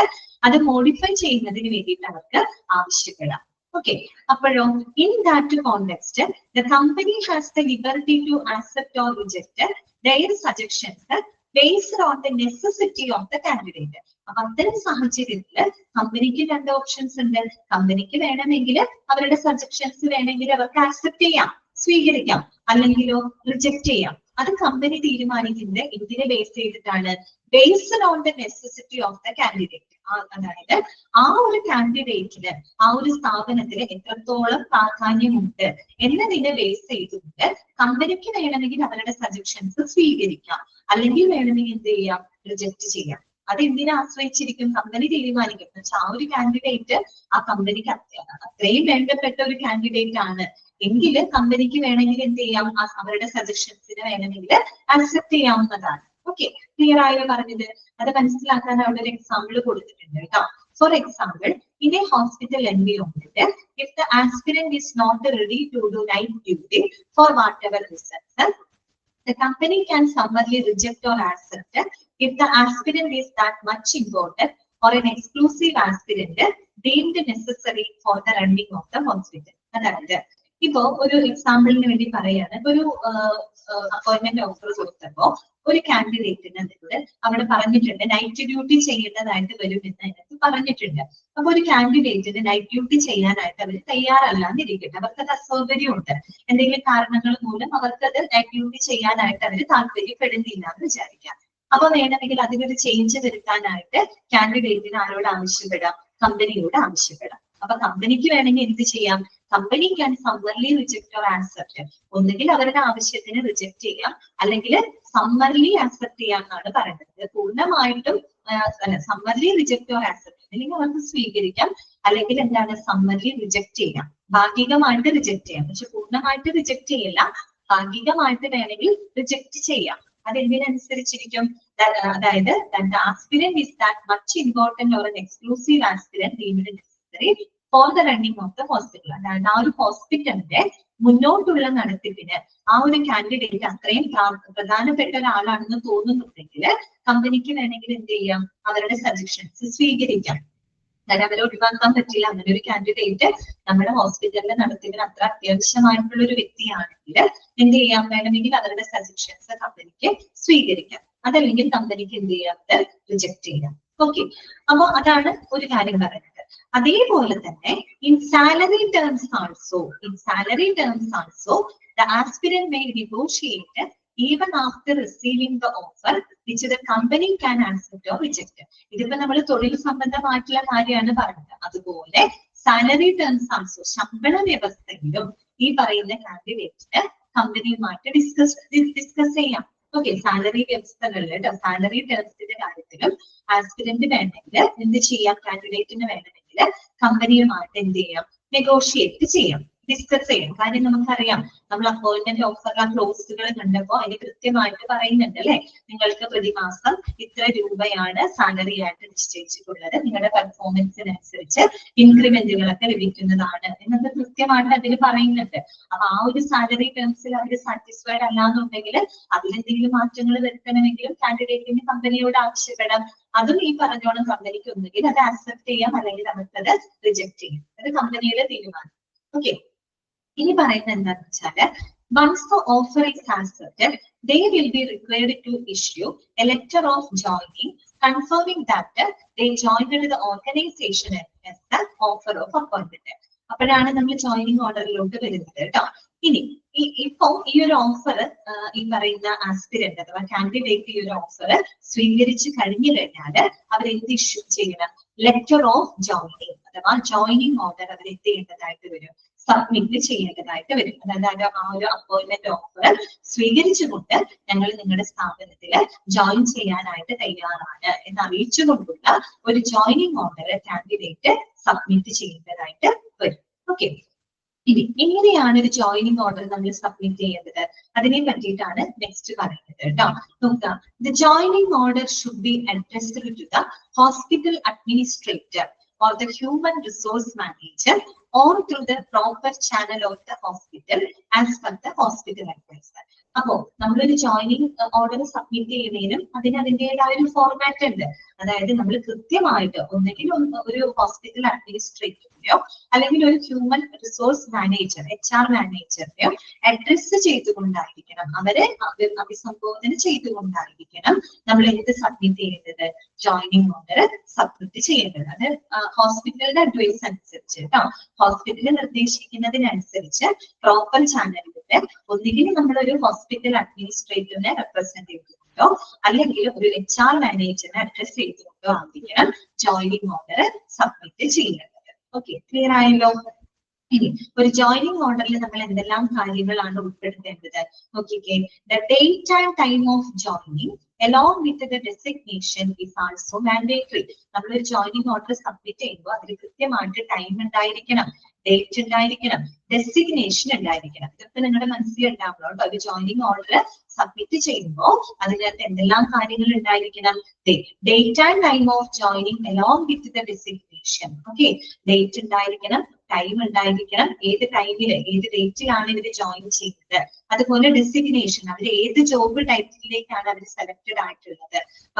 അത് മോഡിഫൈ ചെയ്യുന്നതിന് വേണ്ടിയിട്ട് അവർക്ക് ആവശ്യപ്പെടാം. ഓക്കെ, അപ്പോഴോ in that context the company has the liberty to accept or reject their suggestions based on the necessity of the candidate. അപ്പൊ അത്തരം സാഹചര്യത്തിൽ കമ്പനിക്ക് രണ്ട് ഓപ്ഷൻസ് ഉണ്ട്. കമ്പനിക്ക് വേണമെങ്കിൽ അവരുടെ സജഷൻസ് വേണമെങ്കിൽ അവർക്ക് ആക്സെപ്റ്റ് ചെയ്യാം, സ്വീകരിക്കാം, അല്ലെങ്കിലോ റിജക്ട് ചെയ്യാം. അത് കമ്പനി തീരുമാനിക്കുന്നത് എന്തിനെ ബേസ് ചെയ്തിട്ടാണ്, based on the necessity of the candidate. അതായത് ആ ഒരു കാൻഡിഡേറ്റിന് ആ ഒരു സ്ഥാപനത്തിന് എത്രത്തോളം പ്രാധാന്യമുണ്ട് എന്നതിനെ ബേസ് ചെയ്തുകൊണ്ട് കമ്പനിക്ക് വേണമെങ്കിൽ അവരുടെ സജഷൻസ് സ്വീകരിക്കാം, അല്ലെങ്കിൽ വേണമെങ്കിൽ എന്ത് ചെയ്യാം, റിജക്ട് ചെയ്യാം. അത് എന്തിനെ ആശ്രയിച്ചിരിക്കും, കമ്പനി തീരുമാനിക്കും. എന്നുവെച്ചാൽ ആ ഒരു കാൻഡിഡേറ്റ് ആ കമ്പനിക്ക് അത്രയും വേണ്ടപ്പെട്ട ഒരു കാൻഡിഡേറ്റ് ആണ് എങ്കിൽ കമ്പനിക്ക് വേണമെങ്കിൽ എന്ത് ചെയ്യാം, അവരുടെ സജഷൻസിന് വേണമെങ്കിൽ ആക്സെപ്റ്റ് ചെയ്യാവുന്നതാണ്. ഓക്കെ, ക്ലിയർ ആയോ പറഞ്ഞത്? അത് മനസ്സിലാക്കാൻ അവിടെ ഒരു എക്സാമ്പിൾ കൊടുത്തിട്ടുണ്ട് കേട്ടോ. For example, in a hospital environment, if the aspirant is not ready to do night duty for whatever reasons, the company can summarily reject or accept if the aspirant is that much important or an exclusive aspirant deemed necessary for the running of the hospital. അതായത് ഇപ്പോ ഒരു എക്സാമ്പിളിന് വേണ്ടി പറയാണ്, ഒരു appointment offer കൊടുത്തപ്പോ ഒരു കാൻഡിഡേറ്റിന് അതിലൂടെ അവിടെ പറഞ്ഞിട്ടുണ്ട് നൈറ്റ് ഡ്യൂട്ടി ചെയ്യേണ്ടതായിട്ട് വരും എന്ന് അതിനകത്ത് പറഞ്ഞിട്ടുണ്ട്. അപ്പൊ ഒരു കാൻഡിഡേറ്റിന് നൈറ്റ് ഡ്യൂട്ടി ചെയ്യാനായിട്ട് അവർ തയ്യാറല്ലാന്നിരിക്കട്ടെ, അവർക്കത് അസൗകര്യമുണ്ട്, എന്തെങ്കിലും കാരണങ്ങൾ മൂലം അവർക്കത് നൈറ്റ് ഡ്യൂട്ടി ചെയ്യാനായിട്ട് അവർ താല്പര്യപ്പെടുന്നില്ല എന്ന് വിചാരിക്കാം. അപ്പൊ വേണമെങ്കിൽ അതിനൊരു ചേഞ്ച് വരുത്താനായിട്ട് കാൻഡിഡേറ്റിന് ആരോട് ആവശ്യപ്പെടാം, കമ്പനിയോട് ആവശ്യപ്പെടാം. അപ്പൊ കമ്പനിക്ക് വേണമെങ്കിൽ എന്ത് ചെയ്യാം, company can സമ്മർലി reject or accept. ഒന്നുകിൽ അവരുടെ ആവശ്യത്തിന് റിജക്ട് ചെയ്യാം, അല്ലെങ്കിൽ സമ്മർലി ആക്സെപ്റ്റ് ചെയ്യാന്നാണ് പറയുന്നത്. പൂർണ്ണമായിട്ടും സമ്മർലി റിജക്ട് ഓർ ആക്സെപ്റ്റ്, അല്ലെങ്കിൽ അവർക്ക് സ്വീകരിക്കാം, അല്ലെങ്കിൽ എന്താണ് സമ്മർലി റിജക്ട് ചെയ്യാം, ഭാഗികമായിട്ട് റിജക്ട് ചെയ്യാം. പക്ഷെ പൂർണ്ണമായിട്ട് റിജക്ട് ചെയ്യില്ല, ഭാഗികമായിട്ട് വേണമെങ്കിൽ റിജക്ട് ചെയ്യാം. അതെന്തിനനുസരിച്ചിരിക്കും, അതായത് aspirant is that much important or N exclusive aspirant deemed necessary for the running of the hospital. അതായത് ആ ഒരു ഹോസ്പിറ്റലിന്റെ മുന്നോട്ടുള്ള നടത്തിപ്പിന് ആ ഒരു കാൻഡിഡേറ്റ് അത്രയും പ്രധാനപ്പെട്ട ഒരാളാണെന്ന് തോന്നുന്നുണ്ടെങ്കിൽ കമ്പനിക്ക് വേണമെങ്കിൽ എന്ത് ചെയ്യാം, അവരുടെ സജഷൻസ് സ്വീകരിക്കാം. അതായത് അവരെ ഒഴിവാക്കാൻ പറ്റില്ല, അങ്ങനെ ഒരു കാൻഡിഡേറ്റ് നമ്മുടെ ഹോസ്പിറ്റലിന്റെ നടത്തിപ്പിന് അത്ര അത്യാവശ്യമായിട്ടുള്ള ഒരു വ്യക്തിയാണെങ്കിൽ എന്ത് ചെയ്യാം, വേണമെങ്കിൽ അവരുടെ സജഷൻസ് കമ്പനിക്ക് സ്വീകരിക്കാം, അതല്ലെങ്കിൽ കമ്പനിക്ക് എന്ത് ചെയ്യാം, റിജക്ട് ചെയ്യാം. ഓക്കെ, അപ്പൊ അതാണ് ഒരു കാര്യം പറയുന്നത്. അതേപോലെ തന്നെ in salary terms also the aspirant may negotiate even after receiving the offer which the company can accept or reject. ഇതിപ്പോ നമ്മൾ തൊഴിൽ സംബന്ധമായിട്ടുള്ള കാര്യമാണ് പറഞ്ഞത്. അതുപോലെ സാലറി ടേംസ് ആൾസോ, ശമ്പള വ്യവസ്ഥയിലും ഈ പറയുന്ന കാൻഡിഡേറ്റിന് കമ്പനിയുമായിട്ട് ഡിസ്കസ് ചെയ്യാം. ഓക്കെ, സാലറി വ്യവസ്ഥകളിൽ സാലറി ടേംസിന്റെ കാര്യത്തിലും ആസ്പിരന്റ് വേണമെങ്കിൽ എന്ത് ചെയ്യാം, കാൻഡിഡേറ്റിന് വേണമെങ്കിൽ കമ്പനിയുമായിട്ട് എന്ത് ചെയ്യാം, നെഗോഷിയേറ്റ് ചെയ്യാം, ഡിസ്കസ് ചെയ്യണം. കാര്യം നമുക്കറിയാം, നമ്മൾ അപ്പോയിന്റ്മെന്റ് ഓഫർ ആ ക്ലോസുകൾ കണ്ടപ്പോ അതിന് കൃത്യമായിട്ട് പറയുന്നുണ്ട് അല്ലെ, നിങ്ങൾക്ക് പ്രതിമാസം ഇത്ര രൂപയാണ് സാലറി ആയിട്ട് നിശ്ചയിച്ചിട്ടുള്ളത്, നിങ്ങളുടെ പെർഫോമൻസിനനുസരിച്ച് ഇൻക്രിമെന്റുകളൊക്കെ ലഭിക്കുന്നതാണ് എന്നൊക്കെ കൃത്യമായിട്ട് അതിൽ പറയുന്നുണ്ട്. അപ്പൊ ആ ഒരു സാലറി ടേംസിൽ അവർ സാറ്റിസ്ഫൈഡ് അല്ലാന്നുണ്ടെങ്കിൽ അതിലെന്തെങ്കിലും മാറ്റങ്ങൾ വരുത്തണമെങ്കിലും കാൻഡിഡേറ്റിന് കമ്പനിയോട് ആവശ്യപ്പെടാം. അതും ഈ പറഞ്ഞോണം കമ്പനിക്ക് ഒന്നുകിൽ അത് ആക്സെപ്റ്റ് ചെയ്യാം, അല്ലെങ്കിൽ അവർക്കത് റിജക്ട് ചെയ്യാം. അത് കമ്പനിയുടെ തീരുമാനം. ഓക്കെ, ഇനി പറയുന്നത് എന്താണെന്ന് വെച്ചാല്, once the offer is accepted, they will be required to issue a letter of joining confirming that they joined the organization as the offer of appointment. അപ്പോഴാണ് നമ്മൾ ജോയിനിങ് ഓർഡറിലോട്ട് വരുന്നത് കേട്ടോ. ഇനി ഇപ്പോ ഈ ഒരു ഓഫർ ഈ പറയുന്ന ആസ്പിരന്റ് അഥവാ കാൻഡിഡേറ്റ് ഈ ഒരു ഓഫർ സ്വീകരിച്ചു കഴിഞ്ഞു കഴിഞ്ഞാൽ അവർ എന്ത് ഇഷ്യൂ ചെയ്യണം, ലെറ്റർ ഓഫ് ജോയിനിങ് അഥവാ ജോയിനിങ് ഓർഡർ അവർ എന്ത് ചെയ്യേണ്ടതായിട്ട് വരും, സബ്മിറ്റ് ചെയ്യേണ്ടതായിട്ട് വരും. അതായത് ആ ഒരു അപ്പോയിന്റ്മെന്റ് ഓഫർ സ്വീകരിച്ചുകൊണ്ട് ഞങ്ങൾ നിങ്ങളുടെ സ്ഥാപനത്തിൽ ജോയിൻ ചെയ്യാനായിട്ട് തയ്യാറാണ് എന്ന് അറിയിച്ചുകൊണ്ടുള്ള ഒരു ജോയിനിങ് ഓർഡർ കാൻഡിഡേറ്റ് സബ്മിറ്റ് ചെയ്യേണ്ടതായിട്ട് വരും. ഓക്കെ, ഇനി എങ്ങനെയാണ് ഒരു ജോയിനിങ് ഓർഡർ നമ്മൾ സബ്മിറ്റ് ചെയ്യേണ്ടത്, അതിനെ പറ്റിയിട്ടാണ് നെക്സ്റ്റ് പറയുന്നത് കേട്ടോ. നോക്കാം, the joining order should be addressed to the hospital administrator or the human resource manager or through the proper channel of the hospital as per the hospital advisor. അപ്പോ നമ്മളൊരു joining order submit ചെയ്യുന്നതിനും അതിന് അതിൻ്റെതായ ഒരു format ഉണ്ട്. അതായത് നമ്മൾ കൃത്യമായിട്ട് ഒന്നെങ്കിൽ ഒരു ഹോസ്പിറ്റൽ അഡ്മിനിസ്ട്രേറ്ററിനെയോ അല്ലെങ്കിൽ ഒരു ഹ്യൂമൻ റിസോഴ്സ് മാനേജർ HR മാനേജറിനെയോ അഡ്രസ് ചെയ്തുകൊണ്ടായിരിക്കണം, അവരെ അഭിസംബോധന ചെയ്തുകൊണ്ടായിരിക്കണം നമ്മൾ എന്ത് സബ്മിറ്റ് ചെയ്യേണ്ടത്, ജോയിനിങ് ഓർഡർ സബ്മിറ്റ് ചെയ്യേണ്ടത്. അത് ഹോസ്പിറ്റലിന്റെ അഡ്വൈസ് അനുസരിച്ച് കേട്ടോ, ഹോസ്പിറ്റൽ നിർദ്ദേശിക്കുന്നതിനനുസരിച്ച് പ്രോപ്പർ ചാനലിലൂടെ ഒന്നുകിൽ നമ്മളൊരു ഹോസ്പിറ്റൽ അഡ്മിനിസ്ട്രേറ്ററിനെ റെപ്രസെന്റ് ചെയ്തുകൊണ്ടോ അല്ലെങ്കിൽ ഒരു HR മാനേജറിനെ അഡ്രസ് ചെയ്തുകൊണ്ടോ ആയിരിക്കണം ജോയിനിങ് ഓർഡർ സബ്മിറ്റ് ചെയ്യേണ്ടത്. ഓക്കെ, ക്ലിയർ ആയല്ലോ. ഇനി ഒരു ജോയിനിങ് ഓർഡറിൽ നമ്മൾ എന്തെല്ലാം കാര്യങ്ങളാണ് ഉൾപ്പെടുത്തേണ്ടത് നോക്കിക്കേ. The date and time of joining along with the designation is also mandatory. നമ്മളൊരു ജോയിനിങ് ഓർഡർ സബ്മിറ്റ് ചെയ്യുമ്പോൾ അതിൽ കൃത്യമായിട്ട് ടൈം ഉണ്ടായിരിക്കണം, ഡേറ്റ് ഉണ്ടായിരിക്കണം, ഡെസിഗ്നേഷൻ ഉണ്ടായിരിക്കണം. ഇതൊക്കെ നിങ്ങളുടെ മനസ്സിൽ ഉണ്ടാവണം കേട്ടോ. ഒരു ജോയിനിങ് ഓർഡർ സബ്മിറ്റ് ചെയ്യുമ്പോൾ അതിനകത്ത് എന്തെല്ലാം കാര്യങ്ങൾ ഉണ്ടായിരിക്കണം, date and time of joining along with the designation. Okay, date ഉണ്ടായിരിക്കണം, ടൈം ഉണ്ടായിരിക്കണം, ഏത് ടൈമില് ഏത് ഡേറ്റിലാണ് ഇവർ ജോയിൻ ചെയ്യുന്നത്, അതുപോലെ ഡെസിഗ്നേഷൻ, അവർ ഏത് ജോബ് ടൈറ്റിലേക്കാണ് അവർ സെലക്ടഡ് ആയിട്ടുള്ളത്,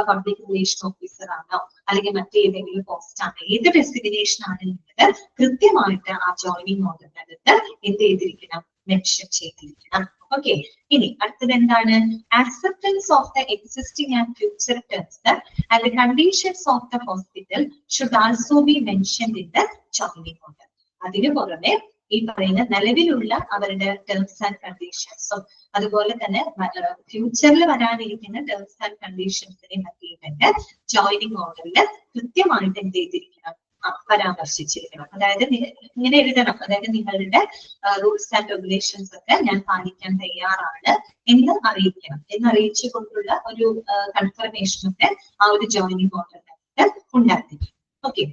പബ്ലിക് റിലേഷൻ ഓഫീസർ ആണോ അല്ലെങ്കിൽ മറ്റേതെങ്കിലും പോസ്റ്റ് ആണ്, ഏത് ഡെസിഗ്നേഷൻ ആണ് എന്നുള്ളത് കൃത്യമായിട്ട് ആ ജോയിനിങ് ഓർഡറിനകത്ത് എന്ത് ചെയ്തിരിക്കണം, മെൻഷൻ ചെയ്തിരിക്കണം. ഓക്കെ, ഇനി അടുത്തത് എന്താണ്, acceptance of the existing and future terms and the conditions of the hospital should also be mentioned in the joining order. അതിനു പുറമെ ഈ പറയുന്ന നിലവിലുള്ള അവരുടെ ടേംസ് ആൻഡ് കണ്ടീഷൻസും അതുപോലെ തന്നെ ഫ്യൂച്ചറിൽ വരാനിരിക്കുന്ന ടേംസ് ആൻഡ് കണ്ടീഷൻസിനെ പറ്റിയിട്ട് ജോയിനിങ് ഓർഡറിൽ കൃത്യമായിട്ട് എന്ത് ചെയ്തിരിക്കണം, പരാമർശിച്ചിരിക്കണം. അതായത് ഇങ്ങനെ എഴുതണം, അതായത് നിങ്ങളുടെ റൂൾസ് ആൻഡ് റെഗുലേഷൻസ് ഒക്കെ ഞാൻ പാലിക്കാൻ തയ്യാറാണ് എന്ന് അറിയിക്കണം. എന്നറിയിച്ചുകൊണ്ടുള്ള ഒരു കൺഫർമേഷൻ ഒക്കെ ആ ഒരു ജോയിനിങ് ഓർഡറിനകത്ത് ഉണ്ടായിരിക്കും. ഓക്കെ,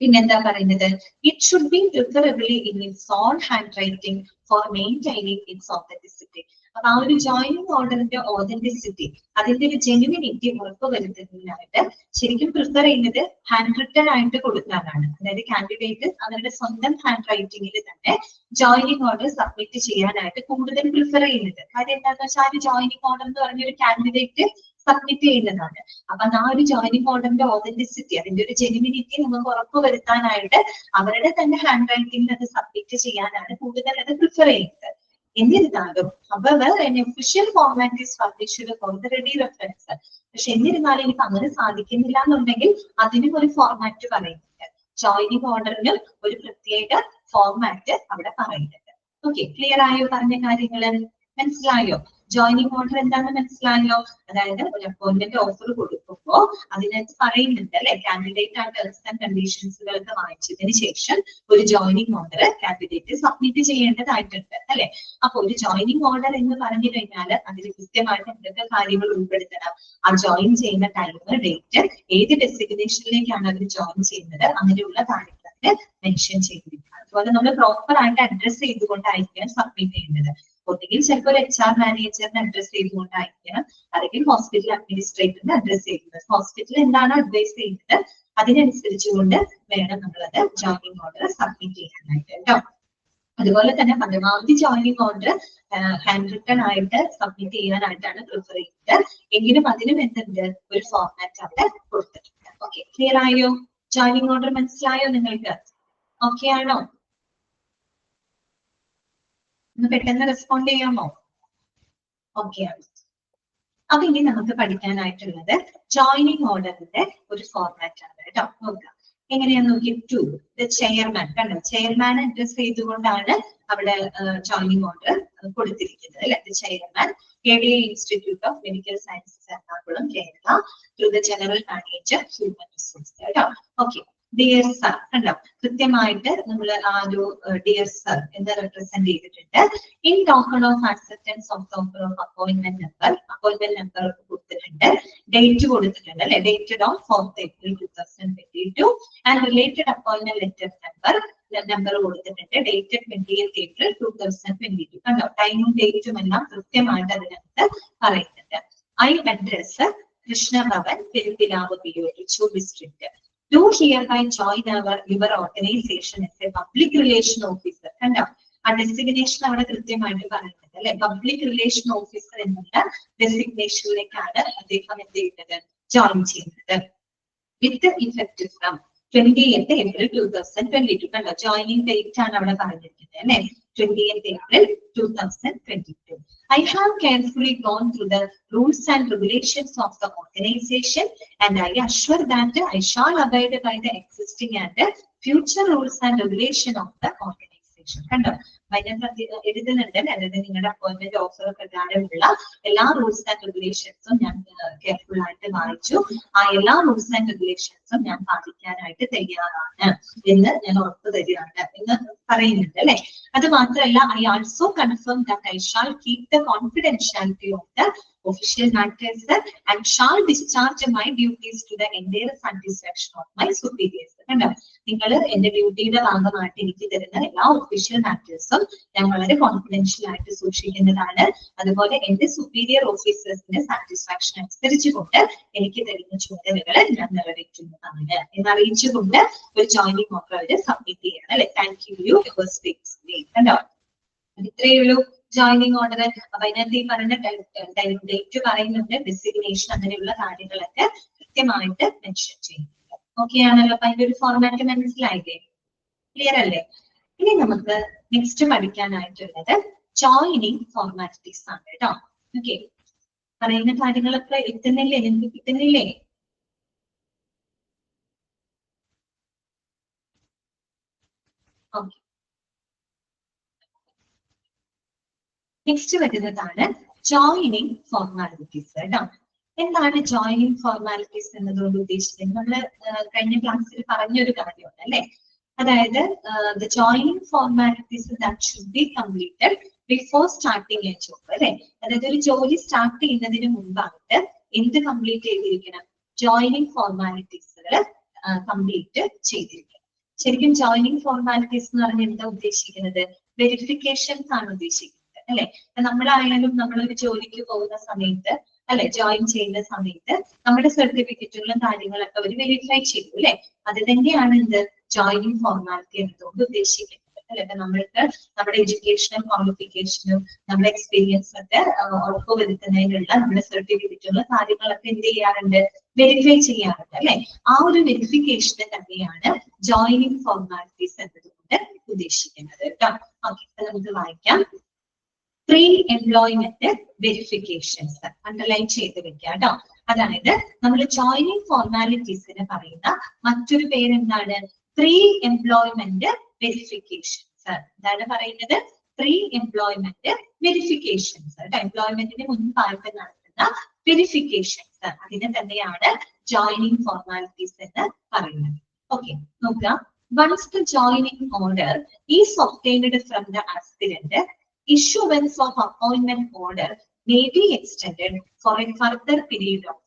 പിന്നെന്താ പറയുന്നത്, it should be preferably in its on hand writing for maintaining it's authenticity. അപ്പൊ ആ ഒരു ജോയിനിങ് ഓർഡറിന്റെ ഓതന്റിസിറ്റി, അതിന്റെ ഒരു ജെന്യുവിനിറ്റി ഉറപ്പുവരുത്തുന്നതിനായിട്ട് ശരിക്കും പ്രിഫർ ചെയ്യുന്നത് ഹാൻഡ് റിട്ടൺ ആയിട്ട് കൊടുക്കാനാണ്. അതായത് കാൻഡിഡേറ്റ് അവരുടെ സ്വന്തം ഹാൻഡ് റൈറ്റിംഗിൽ തന്നെ ജോയിനിങ് ഓർഡർ സബ്മിറ്റ് ചെയ്യാനായിട്ട് കൂടുതൽ പ്രിഫർ ചെയ്യുന്നത്. കാര്യം എന്താണെന്ന് വെച്ചാൽ ആ ഒരു ജോയിനിങ് ഓർഡർ എന്ന് പറഞ്ഞ ഒരു കാൻഡിഡേറ്റ് സബ്മിറ്റ് ചെയ്യുന്നതാണ്. അപ്പൊ ആ ഒരു ജോയിനിങ് ഓർഡറിന്റെ ഓതന്റിസിറ്റി, അതിന്റെ ഒരു ജെന്യുവിനിറ്റി നമുക്ക് ഉറപ്പുവരുത്താനായിട്ട് അവരുടെ തന്നെ ഹാൻഡ് റൈറ്റിംഗിൽ അത് സബ്മിറ്റ് ചെയ്യാനാണ് കൂടുതൽ അത് പ്രിഫർ ചെയ്യുന്നത്. എന്നിരുന്നാലും however an official format is published for the ready reference. പക്ഷെ എന്നിരുന്നാലും എനിക്ക് അങ്ങനെ സാധിക്കുന്നില്ല എന്നുണ്ടെങ്കിൽ അതിനും ഒരു ഫോർമാറ്റ് പറയുന്നുണ്ട്. ജോയിനിങ് ഓർഡറിനും ഒരു പ്രത്യേക ഫോർമാറ്റ് അവിടെ പറയുന്നുണ്ട്. ഓക്കെ, ക്ലിയർ ആയോ പറഞ്ഞ കാര്യങ്ങള്? മനസ്സിലായോ? ജോയിനിങ് ഓർഡർ എന്താണെന്ന് മനസ്സിലായോ? അതായത് ഒരു അപ്പോയിന്റ്മെന്റ് ഓഫർ കൊടുക്കുമ്പോൾ അതിനകത്ത് പറയുന്നുണ്ട് അല്ലെ, കാൻഡിഡേറ്റ് ആ ടേംസ് ആൻഡ് കണ്ടീഷൻസുകളൊക്കെ വായിച്ചതിന് ശേഷം ഒരു ജോയിനിങ് ഓർഡർ കാൻഡിഡേറ്റ് സബ്മിറ്റ് ചെയ്യേണ്ടതായിട്ടുണ്ട് അല്ലെ. അപ്പൊ ഒരു ജോയിനിങ് ഓർഡർ എന്ന് പറഞ്ഞു കഴിഞ്ഞാൽ അതിൽ കൃത്യമായിട്ട് എന്തൊക്കെ കാര്യങ്ങൾ ഉൾപ്പെടുത്തണം? ആ ജോയിൻ ചെയ്യുന്ന ടൈം, ഡേറ്റ്, ഏത് ഡെസിഗ്നേഷനിലേക്കാണ് അവർ ജോയിൻ ചെയ്യുന്നത്, അങ്ങനെയുള്ള കാര്യങ്ങളൊക്കെ മെൻഷൻ ചെയ്തിരിക്കണം. അതുപോലെ നമ്മൾ പ്രോപ്പർ ആയിട്ട് അഡ്രസ് ചെയ്തുകൊണ്ടായിരിക്കണം സബ്മിറ്റ് ചെയ്യുന്നത്. ഒന്നുകിൽ ചിലപ്പോൾ ഒരു HR മാനേജറിനെ അഡ്രസ് ചെയ്തുകൊണ്ടായിരിക്കണം, അല്ലെങ്കിൽ ഹോസ്പിറ്റൽ അഡ്മിനിസ്ട്രേറ്ററിനെ അഡ്രസ് ചെയ്യുന്നത്. ഹോസ്പിറ്റൽ എന്താണ് അഡ്വൈസ് ചെയ്യുന്നത് അതിനനുസരിച്ചുകൊണ്ട് വേണം നമ്മളത് ജോയിനിങ് ഓർഡർ സബ്മിറ്റ് ചെയ്യാനായിട്ട് കേട്ടോ. അതുപോലെ തന്നെ പരമാവധി ജോയിനിങ് ഓർഡർ ഹാൻഡ് റിട്ടൺ ആയിട്ട് സബ്മിറ്റ് ചെയ്യാനായിട്ടാണ് പ്രിഫർ ചെയ്യുന്നത്. എങ്കിലും അതിനും എന്തുണ്ട്, ഒരു ഫോർമാറ്റ് അവിടെ കൊടുത്തിട്ടുണ്ട്. ഓക്കെ, ക്ലിയർ ആയോ? ജോയിനിങ് ഓർഡർ മനസ്സിലായോ നിങ്ങൾക്ക്? ഓക്കെ ആണോ? ഒന്ന് പെട്ടെന്ന് റെസ്പോണ്ട് ചെയ്യാമോ? ഓക്കെ ആണ്. അപ്പൊ ഇനി നമുക്ക് പഠിക്കാനായിട്ടുള്ളത് ജോയിനിങ് ഓർഡറിന്റെ ഒരു ഫോർമാറ്റ് ആണ് കേട്ടോ. നോക്കാം എങ്ങനെയാന്ന് നോക്കി. ടു ദ ചെയർമാൻ, കണ്ടോ, ചെയർമാൻ അഡ്രസ് ചെയ്തുകൊണ്ടാണ് അവിടെ ജോയിനിങ് ഓർഡർ കൊടുത്തിരിക്കുന്നത് അല്ലെ. The chairman KDA institute of medical sciences Ernakulam Kerala to the general manager human resource കേട്ടോ. ഓക്കെ, ഡിയർ സർ, കണ്ടോ കൃത്യമായിട്ട് നമ്മൾ ആ ഒരു ഡിയർ സർ എന്ന് റെപ്രസെന്റ് ചെയ്തിട്ടുണ്ട്. In token of acceptance of offer of appointment number കൊടുത്തിട്ടുണ്ട്, ഡേറ്റ് കൊടുത്തിട്ടുണ്ട് അല്ലെ, dated on 4th April 2022 and related appointment letter number കൊടുത്തിട്ടുണ്ട്, ഡേറ്റഡ് 20th April 2022. കണ്ടോ, ടൈമും ഡേറ്റും എല്ലാം കൃത്യമായിട്ട് അതിനകത്ത് പറയുന്നുണ്ട്. I address Krishnabhavan, Perumpilavu, PO district. Do hereby join your organization as a public relation officer. കണ്ടോ, ആ ഡെസിഗ്നേഷൻ അവിടെ കൃത്യമായിട്ട് പറയുന്നത് അല്ലെ. പബ്ലിക് റിലേഷൻ ഓഫീസർ എന്നുള്ള ഡെസിഗ്നേഷനിലേക്കാണ് അദ്ദേഹം എന്ത് ചെയ്യുന്നത്, ജോയിൻ ചെയ്യുന്നത്. വിത്ത് ഇഫക്റ്റ് ഫ്രം 20th April 2022. കണ്ടോ, ജോയിനിങ് ഡേറ്റ് ആണ് അവിടെ പറഞ്ഞിരിക്കുന്നത് അല്ലെ, 20th April 2022. I have carefully gone through the rules and regulations of the organization and I assure that I shall abide by the existing and future rules and regulations of the organization. കണ്ടോ, അതിനകത്ത് എഴുതുന്നുണ്ട്, അതായത് നിങ്ങളുടെ appointment offer പ്രകാരമുള്ള എല്ലാ rules and റെഗുലേഷൻസും ഞാൻ careful ആയിട്ട് വായിച്ചു. ആ എല്ലാ റൂൾസ് ആൻഡ് റെഗുലേഷൻസും ഞാൻ പാലിക്കാനായിട്ട് തയ്യാറാണ് എന്ന് ഞാൻ ഉറപ്പ് തരികയാണ് എന്ന് പറയുന്നുണ്ട് അല്ലെ. അത് മാത്രമല്ല, I also confirm that I shawl keep the confidentiality of the official matters and shall discharge my duties to the entire satisfaction of my superiors. കണ്ടോ, നിങ്ങൾ എന്റെ ഡ്യൂട്ടിയുടെ ഭാഗമായിട്ട് എനിക്ക് തരുന്ന എല്ലാ ഒഫീഷ്യൽ മാറ്റേഴ്സും ഞാൻ വളരെ കോൺഫിഡൻഷ്യൽ ആയിട്ട് സൂക്ഷിക്കുന്നതാണ്. അതുപോലെ എന്റെ സുപ്പീരിയർ ഓഫീസേഴ്സിന്റെ സാറ്റിസ്ഫാക്ഷൻ അനുസരിച്ചുകൊണ്ട് എനിക്ക് തരുന്ന ചുമതലകൾ ഞാൻ നിറവേറ്റുന്നതാണ് എന്നറിയിച്ചുകൊണ്ട് ഒരു ജോയിനിങ് ഓഫർ അവര് സബ്മിറ്റ് ചെയ്യണം അല്ലെ. താങ്ക് യു കണ്ടോ, ഇത്രയേ ഉള്ളൂ ജോയിനിങ് ഓർഡർ. അപ്പൊ അതിനകത്ത് ഈ പറഞ്ഞ ഡേറ്റ് പറയുന്നുണ്ട്, ഡെസിഗ്നേഷൻ, അങ്ങനെയുള്ള കാര്യങ്ങളൊക്കെ കൃത്യമായിട്ട് മെൻഷൻ ചെയ്യുന്നുണ്ട്. ഓക്കെ ആണല്ലോ? അപ്പൊ അതിന്റെ ഒരു ഫോർമാറ്റ് മനസ്സിലായില്ലേ? ക്ലിയർ അല്ലേ? ഇനി നമുക്ക് നെക്സ്റ്റ് പഠിക്കാനായിട്ടുള്ളത് ജോയിനിങ് ഫോർമാലിറ്റീസ് ആണ് കേട്ടോ. ഓക്കെ, പറയുന്ന കാര്യങ്ങളൊക്കെ എത്തുന്നില്ലേ, നിങ്ങൾക്ക് കിട്ടുന്നില്ലേ? ഓക്കെ, നെക്സ്റ്റ് വരുന്നതാണ് ജോയിനിങ് ഫോർമാലിറ്റീസ് കേട്ടോ. എന്താണ് ജോയിനിങ് ഫോർമാലിറ്റീസ് എന്നതുകൊണ്ട് ഉദ്ദേശിക്കുന്നത്? നമ്മള് കഴിഞ്ഞ ക്ലാസ്സിൽ പറഞ്ഞൊരു കാര്യമുണ്ട് അല്ലെ. അതായത് the joining formalities that should be completed before starting a job അല്ലെ. അതായത് ഒരു ജോലി സ്റ്റാർട്ട് ചെയ്യുന്നതിന് മുമ്പായിട്ട് എന്ത് കംപ്ലീറ്റ് ചെയ്തിരിക്കണം? ജോയിനിങ് ഫോർമാലിറ്റീസുകൾ കംപ്ലീറ്റ് ചെയ്തിരിക്കണം. ശരിക്കും ജോയിനിങ് ഫോർമാലിറ്റീസ് എന്ന് പറഞ്ഞാൽ എന്താ ഉദ്ദേശിക്കുന്നത്? വെരിഫിക്കേഷൻസ് ആണ് ഉദ്ദേശിക്കുന്നത് അല്ലെ. നമ്മളായാലും നമ്മളൊരു ജോലിക്ക് പോകുന്ന സമയത്ത് അല്ലെ, ജോയിൻ ചെയ്യുന്ന സമയത്ത് നമ്മുടെ സർട്ടിഫിക്കറ്റുകളും കാര്യങ്ങളൊക്കെ അവർ വെരിഫൈ ചെയ്തു അല്ലെ. അത് തന്നെയാണ് എന്ത് ജോയിനിങ് ഫോർമാലിറ്റി എന്നതുകൊണ്ട് ഉദ്ദേശിക്കുന്നത് അല്ലെ. നമ്മൾക്ക് നമ്മുടെ എഡ്യൂക്കേഷനും ക്വാളിഫിക്കേഷനും നമ്മുടെ എക്സ്പീരിയൻസും ഒക്കെ ഉറപ്പുവരുത്തുന്നതിനുള്ള നമ്മുടെ സർട്ടിഫിക്കറ്റുകളും കാര്യങ്ങളൊക്കെ എന്ത് ചെയ്യാറുണ്ട്? വെരിഫൈ ചെയ്യാറുണ്ട് അല്ലെ. ആ ഒരു വെരിഫിക്കേഷന് തന്നെയാണ് ജോയിനിങ് ഫോർമാലിറ്റീസ് എന്നതുകൊണ്ട് ഉദ്ദേശിക്കുന്നത് കേട്ടോ. ഓക്കെ, നമുക്ക് വായിക്കാം. പ്രീ എംപ്ലോയ്മെന്റ് വെരിഫിക്കേഷൻസ് അണ്ടർലൈൻ ചെയ്ത് വെക്കുക കേട്ടോ. അതായത് നമ്മൾ ജോയിനിങ് ഫോർമാലിറ്റീസിന് പറയുന്ന മറ്റൊരു പേരെന്താണ്? Pre employment verifications. എന്താണ് പറയുന്നത്? Pre employment verifications. എംപ്ലോയ്മെന്റിന് മുൻപായിട്ട് നടത്തുന്ന വെരിഫിക്കേഷൻസ്, അതിനെ തന്നെയാണ് ജോയിനിങ് ഫോർമാലിറ്റീസ് എന്ന് പറയുന്നത്. ഓക്കെ, നോക്കാം. Once the joining order is obtained from the aspirant, issuance of appointment order may be extended for a further period of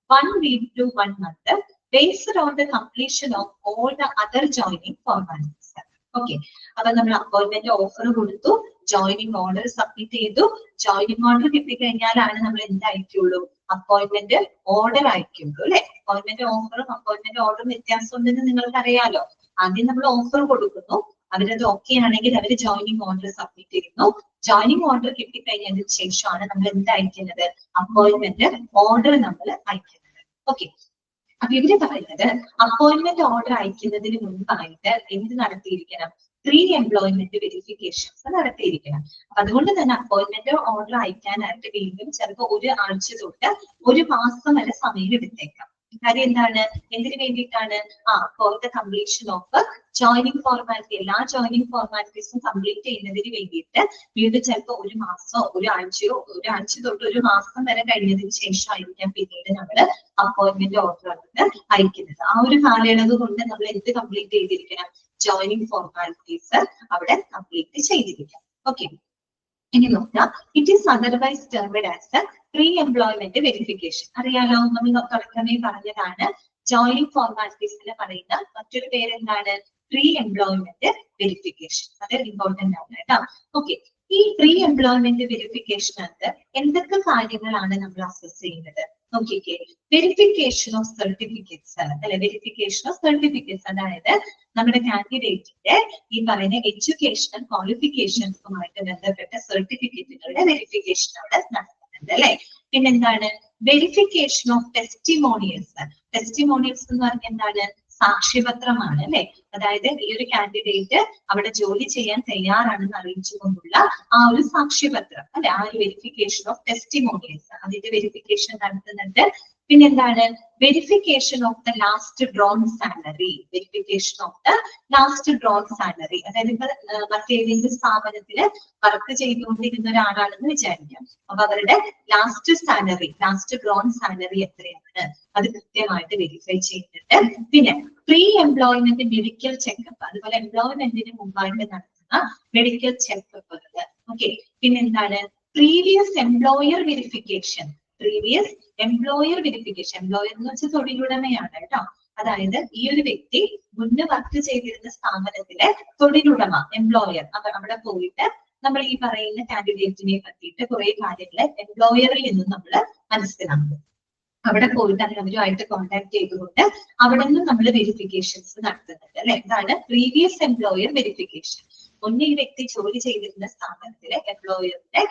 1 week to 1 month based on the completion of all the other joining formalities. Okay, അപ്പൊ നമ്മൾ appointment offer കൊടുത്തു, joining order submit ചെയ്തു. Joining order കിട്ടിക്കഴിഞ്ഞാലാണ് നമ്മൾ എന്തായിരിക്കുള്ളൂ, appointment order അയക്കുള്ളൂ അല്ലെ. Appointment ഓഫറും appointment ഓർഡറും വ്യത്യാസം ഉണ്ടെന്ന് നിങ്ങൾക്ക് അറിയാലോ. ആദ്യം നമ്മൾ ഓഫർ കൊടുക്കുന്നു, അവരത് ഓക്കെ ആണെങ്കിൽ അവർ ജോയിനിങ് ഓർഡർ സബ്മിറ്റ് ചെയ്യുന്നു. ജോയിനിങ് ഓർഡർ കിട്ടിക്കഴിഞ്ഞതിന് ശേഷമാണ് നമ്മൾ എന്ത് അയക്കുന്നത്, അപ്പോയിന്റ്മെന്റ് ഓർഡർ നമ്മൾ അയക്കുന്നത്. ഓക്കെ, അപ്പൊ ഇവര് പറയുന്നത് അപ്പോയിന്റ്മെന്റ് ഓർഡർ അയക്കുന്നതിന് മുൻപായിട്ട് എന്ത് നടത്തിയിരിക്കണം, പ്രീ എംപ്ലോയ്മെന്റ് വെരിഫിക്കേഷൻസ് നടത്തിയിരിക്കണം. അപ്പൊ അതുകൊണ്ട് തന്നെ അപ്പോയിന്റ്മെന്റ് ഓർഡർ അയക്കാനായിട്ട് വീണ്ടും ചിലപ്പോൾ 1 ആഴ്ച തൊട്ട് 1 മാസം വരെ സമയം എടുത്തേക്കാം. കാര്യം എന്താണ്, എന്തിനു വേണ്ടിയിട്ടാണ്, for the completion of joining formality, എല്ലാ ജോയിനിങ് ഫോർമാലിറ്റീസും കംപ്ലീറ്റ് ചെയ്യുന്നതിന് വേണ്ടിയിട്ട് വീണ്ടും ചിലപ്പോൾ 1 മാസമോ 1 ആഴ്ചയോ 1 ആഴ്ച തൊട്ട് 1 മാസം വരെ കഴിഞ്ഞതിന് ശേഷമായിരിക്കാം പിന്നീട് നമ്മൾ അപ്പോയിന്റ്മെന്റ് ഓർഡർ അയക്കുന്നത്. ആ ഒരു കാലയളവ് കൊണ്ട് നമ്മൾ എന്ത് കംപ്ലീറ്റ് ചെയ്തിരിക്കണം, ജോയിനിങ് ഫോർമാലിറ്റീസ് അവിടെ കംപ്ലീറ്റ് ചെയ്തിരിക്കാം. ഓക്കെ, ഇനി നോക്കാം. It is otherwise termed as pre employment verification. അറിയാലോ, നമ്മൾ തുടക്കമേ പറഞ്ഞതാണ്, ജോയിനിങ് ഫോർമാലിറ്റീസിന് പറയുന്ന മറ്റൊരു പേരെന്താണ്, പ്രീ എംപ്ലോയ്മെന്റ് വെരിഫിക്കേഷൻ. അത് ഇമ്പോർട്ടന്റ് ആണ് കേട്ടോ. ഓക്കെ, ഈ പ്രീ എംപ്ലോയ്മെന്റ് വെരിഫിക്കേഷനകത്ത് എന്തൊക്കെ കാര്യങ്ങളാണ് നമ്മൾ അസസ് ചെയ്യുന്നത് നോക്കിക്കേ. വെരിഫിക്കേഷൻ ഓഫ് സർട്ടിഫിക്കറ്റ്സ് അല്ലെ, വെരിഫിക്കേഷൻ ഓഫ് സർട്ടിഫിക്കറ്റ്സ്, അതായത് നമ്മുടെ കാൻഡിഡേറ്റിന്റെ ഈ പറയുന്ന എഡ്യൂക്കേഷണൽ ക്വാളിഫിക്കേഷൻസുമായിട്ട് ബന്ധപ്പെട്ട സർട്ടിഫിക്കറ്റുകളുടെ വെരിഫിക്കേഷൻ അവിടെ നടത്തുന്നുണ്ട് അല്ലെ. പിന്നെന്താണ്, വെരിഫിക്കേഷൻ ഓഫ് ടെസ്റ്റിമോണിയൽസ്. ടെസ്റ്റിമോണിയൽസ് എന്ന് പറഞ്ഞാൽ എന്താണ്, സാക്ഷ്യപത്രമാണ് അല്ലെ. അതായത് ഈ ഒരു കാൻഡിഡേറ്റ് അവിടെ ജോലി ചെയ്യാൻ തയ്യാറാണെന്ന് അറിയിച്ചുകൊണ്ടുള്ള ആ ഒരു സാക്ഷ്യപത്രം അല്ലെ, ആ ഒരു വെരിഫിക്കേഷൻ ഓഫ് ടെസ്റ്റിമോണിയൽസ്, അതിന്റെ വെരിഫിക്കേഷൻ നടത്തുന്നുണ്ട്. പിന്നെന്താണ്, verification of the last drawn salary. Verification of the last drawn salary, അതായത് ഇപ്പൊ മറ്റേതെങ്കിലും സ്ഥാപനത്തില് വർക്ക് ചെയ്തുകൊണ്ടിരുന്ന ഒരാളാണെന്ന് വിചാരിക്കാം. അപ്പൊ അവരുടെ last salary, last drawn salary എത്രയാണ്, അത് കൃത്യമായിട്ട് വെരിഫൈ ചെയ്യുന്നുണ്ട്. പിന്നെ പ്രീ എംപ്ലോയ്മെന്റ് മെഡിക്കൽ ചെക്കപ്പ്, അതുപോലെ എംപ്ലോയ്മെന്റിന് മുമ്പായിട്ട് നടത്തുന്ന മെഡിക്കൽ ചെക്കപ്പുകൾ. ഓക്കെ, പിന്നെന്താണ്, previous employer verification. Previous employer verification, employer എന്ന് വെച്ചാൽ തൊഴിലുടമയാണ് കേട്ടോ. അതായത് ഈ ഒരു വ്യക്തി മുന്നേ വർക്ക് ചെയ്തിരുന്ന സ്ഥാപനത്തിലെ തൊഴിലുടമ, എംപ്ലോയർ, അവിടെ പോയിട്ട് നമ്മൾ ഈ പറയുന്ന കാൻഡിഡേറ്റിനെ പറ്റിയിട്ട് കുറെ കാര്യങ്ങൾ എംപ്ലോയറിൽ നിന്നും നമ്മൾ മനസ്സിലാക്കും. അവിടെ പോയിട്ട് അവരുമായിട്ട് കോൺടാക്ട് ചെയ്തുകൊണ്ട് അവിടെ നിന്നും നമ്മൾ വെരിഫിക്കേഷൻസ് നടത്തുന്നുണ്ട് അല്ലെ. ഇതാണ് പ്രീവിയസ് എംപ്ലോയർ വെരിഫിക്കേഷൻ. മുന്നേ ഈ വ്യക്തി ജോലി ചെയ്തിരുന്ന സ്ഥാപനത്തിലെ എംപ്ലോയറിന്റെ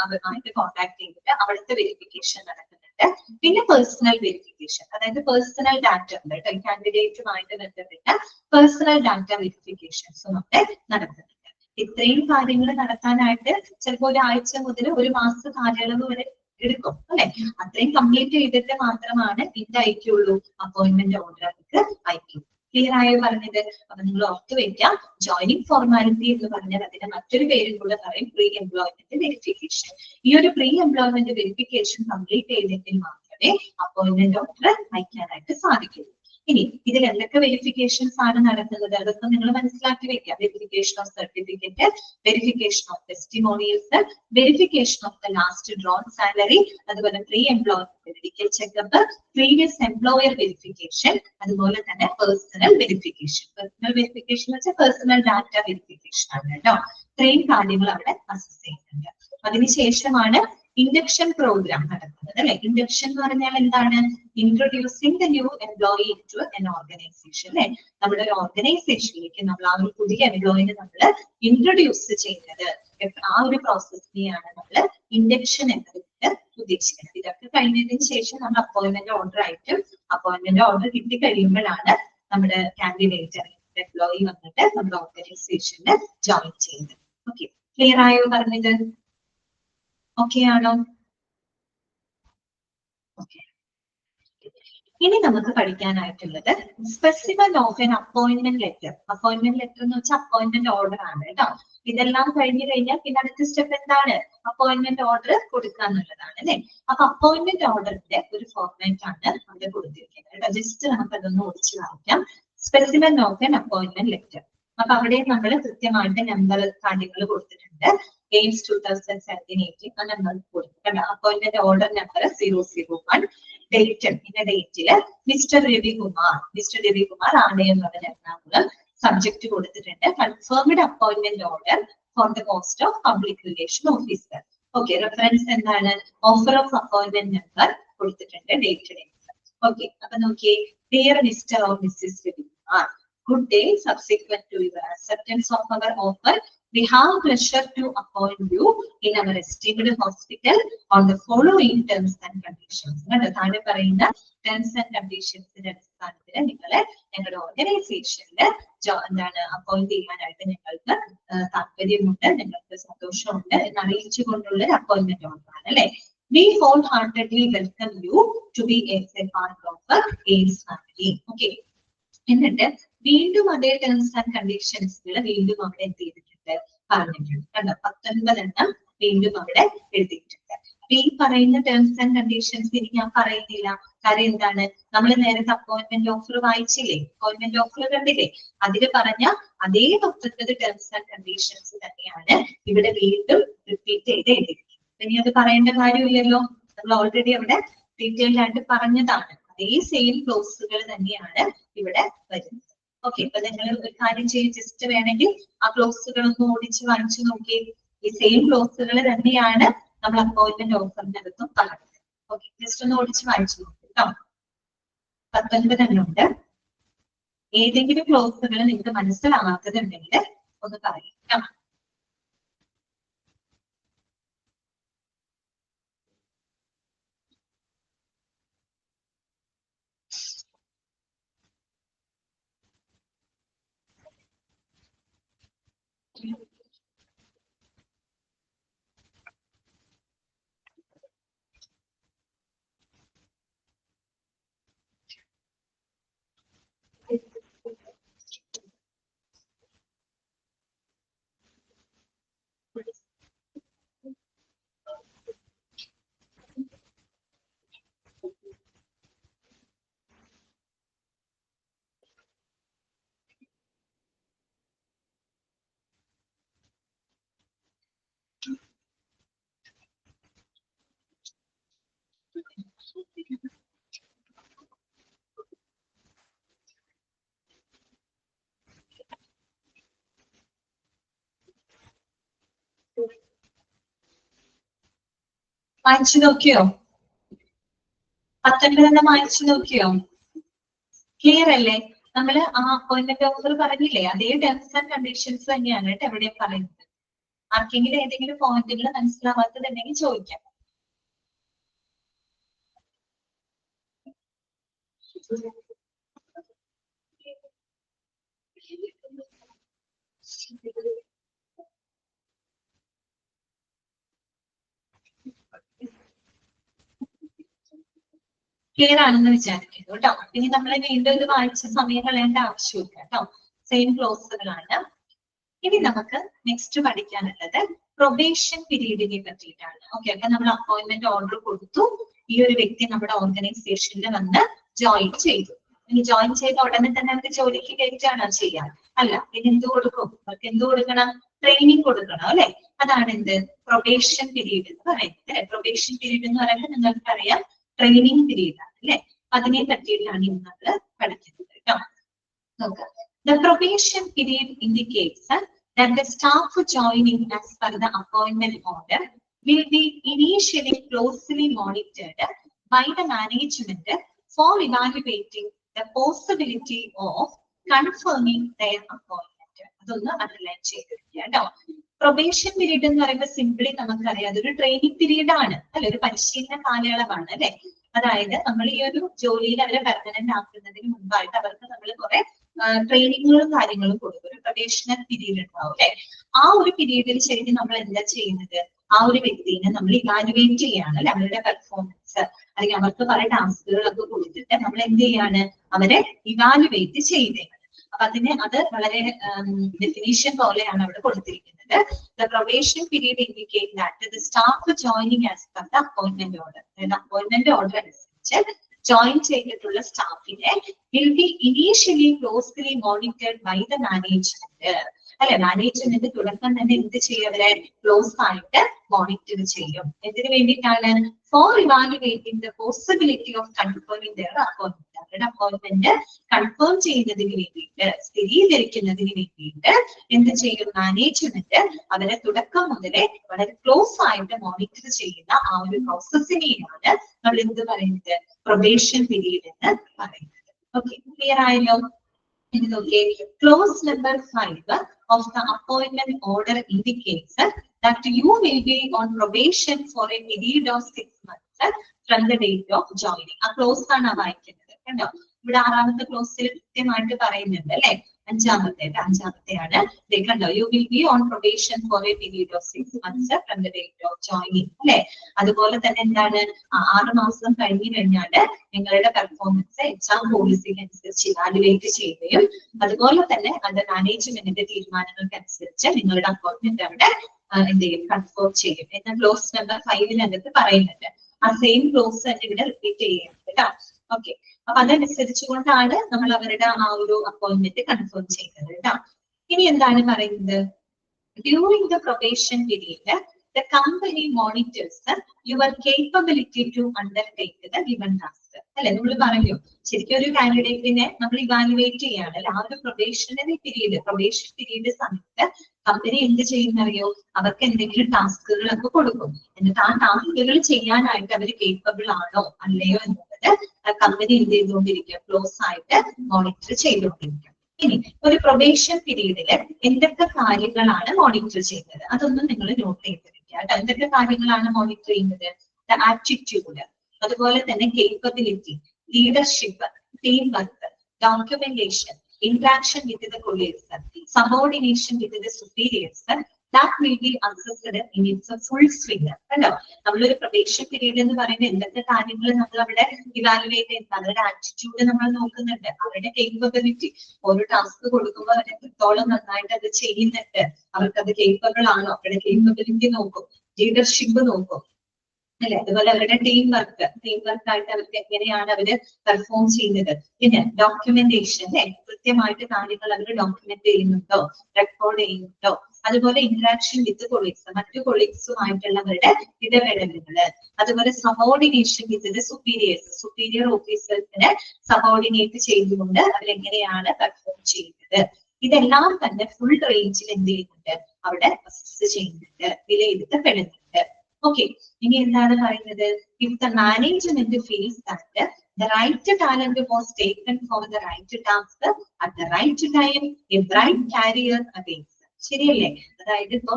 അവരുമായിട്ട് കോൺടാക്ട് ചെയ്തിട്ട് അവിടുത്തെ വെരിഫിക്കേഷൻ നടക്കുന്നുണ്ട്. പിന്നെ പേഴ്സണൽ വെരിഫിക്കേഷൻ, അതായത് പേഴ്സണൽ ഡാറ്റ ഉണ്ട് കേട്ടോ, കാൻഡിഡേറ്റുമായിട്ട് ബന്ധപ്പെട്ട പേഴ്സണൽ ഡാറ്റ വെരിഫിക്കേഷൻസും ഒക്കെ നടക്കുന്നുണ്ട്. ഇത്രയും കാര്യങ്ങൾ നടത്താനായിട്ട് ചിലപ്പോൾ 1 ആഴ്ച മുതൽ 1 മാസ കാലയളവ് വരെ എടുക്കും അല്ലെ. അത്രയും കംപ്ലീറ്റ് ചെയ്തിട്ട് മാത്രമാണ് ഇത് അയക്കുള്ളൂ, അപ്പോയിന്റ്മെന്റ് ഓർഡർക്ക് അയക്കും. ക്ലിയർ ആയോ പറഞ്ഞത്? അപ്പൊ നിങ്ങൾ ഓർത്ത് വെക്കാം, ജോയിനിങ് ഫോർമാലിറ്റി എന്ന് പറഞ്ഞാൽ അതിന്റെ മറ്റൊരു പേരും കൂടെ പറയും പ്രീ എംപ്ലോയ്മെന്റ് വെരിഫിക്കേഷൻ. ഈ ഒരു പ്രീ എംപ്ലോയ്മെന്റ് വെരിഫിക്കേഷൻ കംപ്ലീറ്റ് ചെയ്തെങ്കിൽ മാത്രമേ അപ്പോയിന്റ്മെന്റ് ഓർഡർ അയക്കാനായിട്ട് സാധിക്കുള്ളൂ. ഇനി ഇതിൽ എന്തൊക്കെ വെരിഫിക്കേഷൻസ് ആണ് നടക്കുന്നത് അതൊക്കെ നിങ്ങൾ മനസ്സിലാക്കി വെക്കാം. Verification of certificate, verification of testimonials, verification of the last drawn salary, അതുപോലെ pre employment medical checkup, previous employer verification, അതുപോലെ തന്നെ പേഴ്സണൽ വെരിഫിക്കേഷൻ. പേഴ്സണൽ വെരിഫിക്കേഷൻ വെച്ചാൽ പേഴ്സണൽ ഡാറ്റ വെരിഫിക്കേഷൻ ആണ് കേട്ടോ. ഇത്രയും കാര്യങ്ങൾ അവിടെ അസസ് ചെയ്യുന്നുണ്ട്. അതിനുശേഷമാണ് ഇൻഡക്ഷൻ പ്രോഗ്രാം നടക്കുന്നത് അല്ലെ. ഇൻഡക്ഷൻ എന്ന് പറഞ്ഞാൽ എന്താണ്? Introducing the new employee into an organisation അല്ലെ. നമ്മുടെ ഒരു ഓർഗനൈസേഷനിലേക്ക് നമ്മൾ ആ ഒരു പുതിയ എംപ്ലോയിനെ നമ്മൾ ഇൻട്രൊഡ്യൂസ് ചെയ്യുന്നത്, ആ ഒരു പ്രോസസ്സിനെയാണ് നമ്മൾ ഇൻഡക്ഷൻ എന്നതിട്ട് ഉദ്ദേശിക്കുന്നത്. ഇതൊക്കെ കഴിഞ്ഞതിന് ശേഷം നമ്മൾ അപ്പോയിന്റ്മെന്റ് ഓർഡർ ആയിട്ടും, അപ്പോയിന്റ്മെന്റ് ഓർഡർ കിട്ടി കഴിയുമ്പോഴാണ് നമ്മുടെ കാൻഡിഡേറ്റ് എംപ്ലോയി വന്നിട്ട് നമ്മുടെ ഓർഗനൈസേഷനിൽ ജോയിൻ ചെയ്യുന്നത്. ഓക്കെ, ക്ലിയർ ആയോ പറഞ്ഞത്? ഓക്കെ ആണോ? ഓക്കെ, ഇനി നമുക്ക് പഠിക്കാനായിട്ടുള്ളത് specimen of an appointment letter. Appointment letter എന്ന് വെച്ചാൽ അപ്പോയിന്റ്മെന്റ് ഓർഡർ ആണ് കേട്ടോ. ഇതെല്ലാം കഴിഞ്ഞു കഴിഞ്ഞാൽ പിന്നെ അടുത്ത സ്റ്റെപ്പ് എന്താണ്? അപ്പോയിന്റ്മെന്റ് ഓർഡർ കൊടുക്കുക എന്നുള്ളതാണ് അല്ലെ. അപ്പൊ അപ്പോയിന്റ്മെന്റ് ഓർഡറിന്റെ ഒരു ഫോർമാറ്റ് ആണ് അവിടെ കൊടുത്തിരിക്കുന്നത്. ജസ്റ്റ് നമുക്ക് അതൊന്ന് ഓടിച്ചു കാണിക്കാം. Specimen of an appointment letter. അപ്പൊ അവിടെ നമ്മൾ കൃത്യമായിട്ട് നമ്പർ കാര്യങ്ങൾ കൊടുത്തിട്ടുണ്ട്. എയിംസ് 2017-18 ആ നമ്പർ കൊടുത്തിട്ടുണ്ട്. Appointment order number 001. ഡേറ്റ് ഇന്ന ഡേറ്റില് മിസ്റ്റർ രവികുമാർ ആണ് എന്നുള്ള എറണാകുളം സബ്ജക്ട് കൊടുത്തിട്ടുണ്ട്. Confirmed appointment order for the post of public relation officer. Okay, reference എന്താണ്? ഓഫർ ഓഫ് അപ്പോയിന്റ്മെന്റ് നമ്പർ കൊടുത്തിട്ടുണ്ട്. ഡേറ്റ്. ഓക്കെ, അപ്പൊ നോക്കിയേ, dear mister or Mrs Ravikumar, good day. Subsequent to your acceptance of our offer, we have pleasure to appoint you in our esteemed hospital on the following terms and conditions. താഴെ പറയുന്ന terms and conditions അടിസ്ഥാനത്തിൽ നിങ്ങളെ ഞങ്ങളുടെ ഓർഗനൈസേഷനിൽ എന്താണ് appoint ചെയ്യാനായിട്ട് ഞങ്ങൾക്ക് താല്പര്യമുണ്ട്, ഞങ്ങൾക്ക് സന്തോഷമുണ്ട് എന്ന് അറിയിച്ചുകൊണ്ടുള്ള അപ്പോയിന്റ്മെന്റ് ഓർഡർ ആണ് അല്ലെ. We wholeheartedly welcome you to be a part of the AIMS family. Okay. എന്നിട്ട് വീണ്ടും അതേ ടേംസ് ആൻഡ് കണ്ടീഷൻസുകൾ വീണ്ടും അവിടെ എന്ത് ചെയ്തിട്ടുണ്ട്? പറഞ്ഞിട്ടുണ്ട്. കണ്ടോ, 19 എണ്ണം വീണ്ടും അവിടെ എഴുതിയിട്ടുണ്ട്. അപ്പൊ ഈ പറയുന്ന ടേംസ് ആൻഡ് കണ്ടീഷൻസ് ഇനി ഞാൻ പറയുന്നില്ല. കാര്യം എന്താണ്? നമ്മൾ നേരത്തെ അപ്പോയിന്റ്മെന്റ് ഓഫർ വായിച്ചില്ലേ? അപ്പോയിന്റ്മെന്റ് ഓഫർ കണ്ടില്ലേ? അതിൽ പറഞ്ഞ അതേ 19 ടേംസ് ആൻഡ് കണ്ടീഷൻസ് തന്നെയാണ് ഇവിടെ വീണ്ടും റിപ്പീറ്റ് ചെയ്ത് എഴുതിയിരിക്കുന്നത്. ഇനി അത് പറയേണ്ട കാര്യമില്ലല്ലോ, നമ്മൾ ഓൾറെഡി അവിടെ ഡീറ്റെയിൽഡ് ആയിട്ട് പറഞ്ഞതാണ്. അതേ സെയിം ക്ലോസുകൾ തന്നെയാണ് ഇവിടെ വരുന്നത്. ഓക്കെ, ഇപ്പൊ നിങ്ങൾ ഒരു കാര്യം ചെയ്യും, ജസ്റ്റ് വേണമെങ്കിൽ ആ ക്ലോസുകൾ ഒന്ന് ഓടിച്ച് വാങ്ങിച്ചു നോക്കി. ഈ സെയിം ക്ലോസുകൾ തന്നെയാണ് നമ്മൾ അപ്പോയിന്റ്മെന്റ് ഓഫറിനകത്തും പറഞ്ഞത്. ഓക്കെ, ജസ്റ്റ് ഒന്ന് ഓടിച്ച് വായിച്ചു നോക്കി കേട്ടോ. 19 എണ്ണം ഉണ്ട്. ഏതെങ്കിലും ക്ലോസുകൾ നിങ്ങൾക്ക് മനസ്സിലാവാത്തതുണ്ടെങ്കിൽ ഒന്ന് പറയും കേട്ടോ. വായിച്ചു നോക്കിയോ? 19 വായിച്ചു നോക്കിയോ? ക്ലിയർ അല്ലേ? നമ്മള് ആ അപ്പോയിന്റ്മെന്റ് ഓഫർ പറഞ്ഞില്ലേ, അതേ ടേംസ് ആൻഡ് കണ്ടീഷൻസ് തന്നെയാണ് കേട്ടോ എവിടെയും പറയുന്നത്. ആർക്കെങ്കിലും ഏതെങ്കിലും പോയിന്റുകൾ മനസ്സിലാവാത്തതുണ്ടെങ്കിൽ ചോദിക്കാം. ക്ലിയർ ആണെന്ന് വിചാരിക്കുന്നു കേട്ടോ. ഇനി നമ്മൾ വീണ്ടും ഇത് വായിച്ച സമയം കളയേണ്ട ആവശ്യമില്ല കേട്ടോ. സെയിം ക്ലോസുകളാണ്. ഇനി നമുക്ക് നെക്സ്റ്റ് പഠിക്കാനുള്ളത് പ്രൊബേഷൻ പീരീഡിനെ പറ്റിയിട്ടാണ്. ഓക്കെ, അപ്പൊ നമ്മൾ അപ്പോയിന്റ്മെന്റ് ഓർഡർ കൊടുത്തു. ഈ ഒരു വ്യക്തി നമ്മുടെ ഓർഗനൈസേഷനിൽ വന്ന് ജോയിൻ ചെയ്തു. ഇനി ജോയിൻ ചെയ്ത ഉടനെ തന്നെ അവർക്ക് ജോലിക്ക് കയറ്റാണോ ചെയ്യാൻ? അല്ല, പിന്നെ എന്ത് കൊടുക്കും? അവർക്ക് എന്ത് കൊടുക്കണം? ട്രെയിനിങ് കൊടുക്കണം അല്ലെ. അതാണ് എന്ത്? പ്രൊബേഷൻ പീരീഡ് എന്ന് പറയുന്നത്. പ്രൊബേഷൻ പീരീഡ് എന്ന് പറയുന്നത് നിങ്ങൾക്കറിയാം ട്രെയിനിങ് പീരീഡ് ആണ് അല്ലെ. അതിനെ പറ്റിയിട്ടാണ് ഇന്ന് നമ്മൾ പഠിക്കുന്നത് കേട്ടോ. നോക്കാം. The probation period indicates that the staff joining as per the appointment order will be initially closely monitored by the management for evaluating the possibility of confirming their appointment. അതൊന്ന് അണ്ടർലൈൻ ചെയ്തിരിക്കുക കേട്ടോ. പ്രൊബേഷൻ പീരീഡ് എന്ന് പറയുമ്പോൾ simply നമുക്കറിയാം അതൊരു training period ആണ് അല്ലെ, ഒരു പരിശീലന കാലയളവാണ് അല്ലെ. അതായത് നമ്മൾ ഈ ഒരു ജോലിയിൽ അവരെ പെർമനന്റ് ആക്കുന്നതിന് മുമ്പായിട്ട് അവർക്ക് നമ്മൾ കുറെ ട്രെയിനിങ്ങുകളും കാര്യങ്ങളും കൊടുക്കും. ഒരു പ്രൊബേഷണൽ പീരീഡ് ഉണ്ടാവും അല്ലെ. ആ ഒരു പീരീഡിൽ ശരിക്കും നമ്മൾ എന്താ ചെയ്യുന്നത്? ആ ഒരു വ്യക്തിനെ നമ്മൾ ഇവാലുവേറ്റ് ചെയ്യാണ് അല്ലെ, അവരുടെ പെർഫോമൻസ് അല്ലെങ്കിൽ അവർക്ക് പല ടാസ്കുകളൊക്കെ കൊടുത്തിട്ട് നമ്മൾ എന്ത് ചെയ്യാണ്, അവരെ ഇവാലുവേറ്റ് ചെയ്യുന്നത്. അപ്പൊ അത് വളരെ ഡെഫിനിഷൻ പോലെയാണ് അവിടെ കൊടുത്തിരിക്കുന്നത്. The probation period indicate that the staff joining as per the appointment order. Appointment order അനുസരിച്ച് ജോയിൻ ചെയ്തിട്ടുള്ള സ്റ്റാഫിനെ will be initially closely monitored by the management. അല്ലെ, മാനേജ്മെന്റ് തുടക്കം തന്നെ എന്ത് ചെയ്യും, അവരെ ക്ലോസ് ആയിട്ട് മോണിറ്റർ ചെയ്യും. എന്തിനു വേണ്ടിയിട്ടാണ്? For evaluating the possibility of confirming their appointment. അവരുടെ അപ്പോയിന്റ്മെന്റ് കൺഫേം ചെയ്യുന്നതിന് വേണ്ടിയിട്ട്, സ്ഥിരീകരിക്കുന്നതിന് വേണ്ടിയിട്ട് എന്ത് ചെയ്യും, മാനേജ്മെന്റ് അവരെ തുടക്കം മുതലേ വളരെ ക്ലോസ് ആയിട്ട് മോണിറ്റർ ചെയ്യുന്ന ആ ഒരു പ്രോസസ്സിനെയാണ് നമ്മൾ എന്ത് പറയുന്നത്, പ്രൊബേഷൻ പീരീഡ് എന്ന് പറയുന്നത്. ഓക്കെ, ക്ലിയർ ആയല്ലോ? ഇനി നോക്കിയേ, close number 5 of the appointment order indicates that you will be on probation for a period of 6 months from the date of joining. ആ ക്ലോസ് ആണ് വായിക്കുന്നത് കണ്ടോ. ഇവിടെ 6ാമത്തെ ക്ലോസിൽ കൃത്യമായിട്ട് പറയുന്നുണ്ട് അല്ലെ. അഞ്ചാമത്തെയാണ് കണ്ടോ, U will B on probation for A period of 6 months from the date of joining അല്ലെ. അതുപോലെ തന്നെ എന്താണ്, 6 മാസം കഴിഞ്ഞു കഴിഞ്ഞാല് നിങ്ങളുടെ പെർഫോമൻസ് എക്സാം പോളിസിക്ക് അനുസരിച്ച് ഇവാലുവേറ്റ് ചെയ്യുകയും അതുപോലെ തന്നെ അത് മാനേജ്മെന്റിന്റെ തീരുമാനങ്ങൾക്കനുസരിച്ച് നിങ്ങളുടെ അപ്പോയിന്റ്മെന്റ് അവിടെ എന്ത് ചെയ്യും, കൺഫേം ചെയ്യും എന്ന് ക്ലോസ് നമ്പർ 5 അതിനകത്ത് പറയുന്നുണ്ട്. ആ സെയിം ക്ലോസ് തന്നെ ഇവിടെ റിപ്പീറ്റ് ചെയ്യുന്നുണ്ട് കേട്ടോ. ഓക്കെ, അപ്പൊ അതനുസരിച്ചുകൊണ്ടാണ് നമ്മൾ അവരുടെ ആ ഒരു അപ്പോയിന്റ്മെന്റ് കൺഫേം ചെയ്യുന്നത് കേട്ടോ. ഇനി എന്താണ് പറയുന്നത്, during the probation period the company monitors your capability to undertake the given task. അല്ലെ, നമ്മൾ പറഞ്ഞു ശരിക്കും ഒരു കാൻഡിഡേറ്റിനെ നമ്മൾ ഇവാലുവേറ്റ് ചെയ്യാണ് അല്ലെ. ആ ഒരു പ്രൊബേഷൻ പീരീഡ് സമയത്ത് കമ്പനി എന്ത് ചെയ്യുന്നറിയോ, അവർക്ക് എന്തെങ്കിലും ടാസ്കുകളൊക്കെ കൊടുക്കും. എന്നിട്ട് ആ ടാസ്കുകൾ ചെയ്യാനായിട്ട് അവർ കേപ്പബിൾ ആണോ അല്ലയോ എന്നുള്ളത് കമ്പനി എന്ത് ചെയ്തുകൊണ്ടിരിക്കും, ക്ലോസ് ആയിട്ട് മോണിറ്റർ ചെയ്തുകൊണ്ടിരിക്കും. ഇനി ഒരു പ്രൊബേഷൻ പീരീഡില് എന്തൊക്കെ കാര്യങ്ങളാണ് മോണിറ്റർ ചെയ്യുന്നത് അതൊന്നും നിങ്ങൾ നോട്ട് ചെയ്തിരിക്കുക. എന്തൊക്കെ കാര്യങ്ങളാണ് മോണിറ്റർ ചെയ്യുന്നത്, ആപ്റ്റിറ്റ്യൂഡ്, അതുപോലെ തന്നെ capability, leadership, team work, documentation, interaction with the colleagues, subordination with the superiors, that will be assessed in its full swing. കണ്ടോ, നമ്മളൊരു പ്രൊബേഷൻ പീരീഡ് എന്ന് പറയുമ്പോൾ എന്തൊക്കെ കാര്യങ്ങൾ നമ്മൾ അവിടെ ഇവാലുവേറ്റ് ചെയ്യുന്നത്, അവരുടെ ആറ്റിറ്റ്യൂഡ് നമ്മൾ നോക്കുന്നുണ്ട്, അവരുടെ കേപ്പബിലിറ്റി, ഓരോ ടാസ്ക് കൊടുക്കുമ്പോൾ അവർ എത്രത്തോളം നന്നായിട്ട് അത് ചെയ്യുന്നുണ്ട്, അവർക്ക് അത് കേപ്പബിൾ ആണോ, അവരുടെ കേപ്പബിലിറ്റി നോക്കും, ലീഡർഷിപ്പ് നോക്കും അല്ലെ. അതുപോലെ അവരുടെ ടീം വർക്കായിട്ട് അവർക്ക് എങ്ങനെയാണ് അവര് പെർഫോം ചെയ്യുന്നത്. പിന്നെ ഡോക്യുമെന്റേഷൻ അല്ലെ, കൃത്യമായിട്ട് കാര്യങ്ങൾ അവർ ഡോക്യുമെന്റ് ചെയ്യുന്നുണ്ടോ, റെക്കോർഡ് ചെയ്യുന്നുണ്ടോ. അതുപോലെ ഇന്ററാക്ഷൻ വിത്ത് കൊളീഗ്സ്, മറ്റു കൊളീഗ്സുമായിട്ടുള്ള അവരുടെ ഇടപെടലുകള്. അതുപോലെ സബോർഡിനേഷൻ വിത്ത് സുപ്പീരിയർ ഓഫീസേഴ്സിനെ സബോർഡിനേറ്റ് ചെയ്തുകൊണ്ട് അവരെങ്ങനെയാണ് പെർഫോം ചെയ്യുന്നത്. ഇതെല്ലാം തന്നെ ഫുൾ റേഞ്ചിൽ എന്ത് ചെയ്യുന്നുണ്ട്, അവിടെ അസസ് ചെയ്യുന്നുണ്ട്, വിലയിരുത്തപ്പെടുന്നുണ്ട്. ഓക്കെ, ഇനി എന്താണ് പറയുന്നത്, if the management feels that the right talent was taken for the right task at the right time, a bright career awaits. ശരിയല്ലേ? അതായത് ഇപ്പോ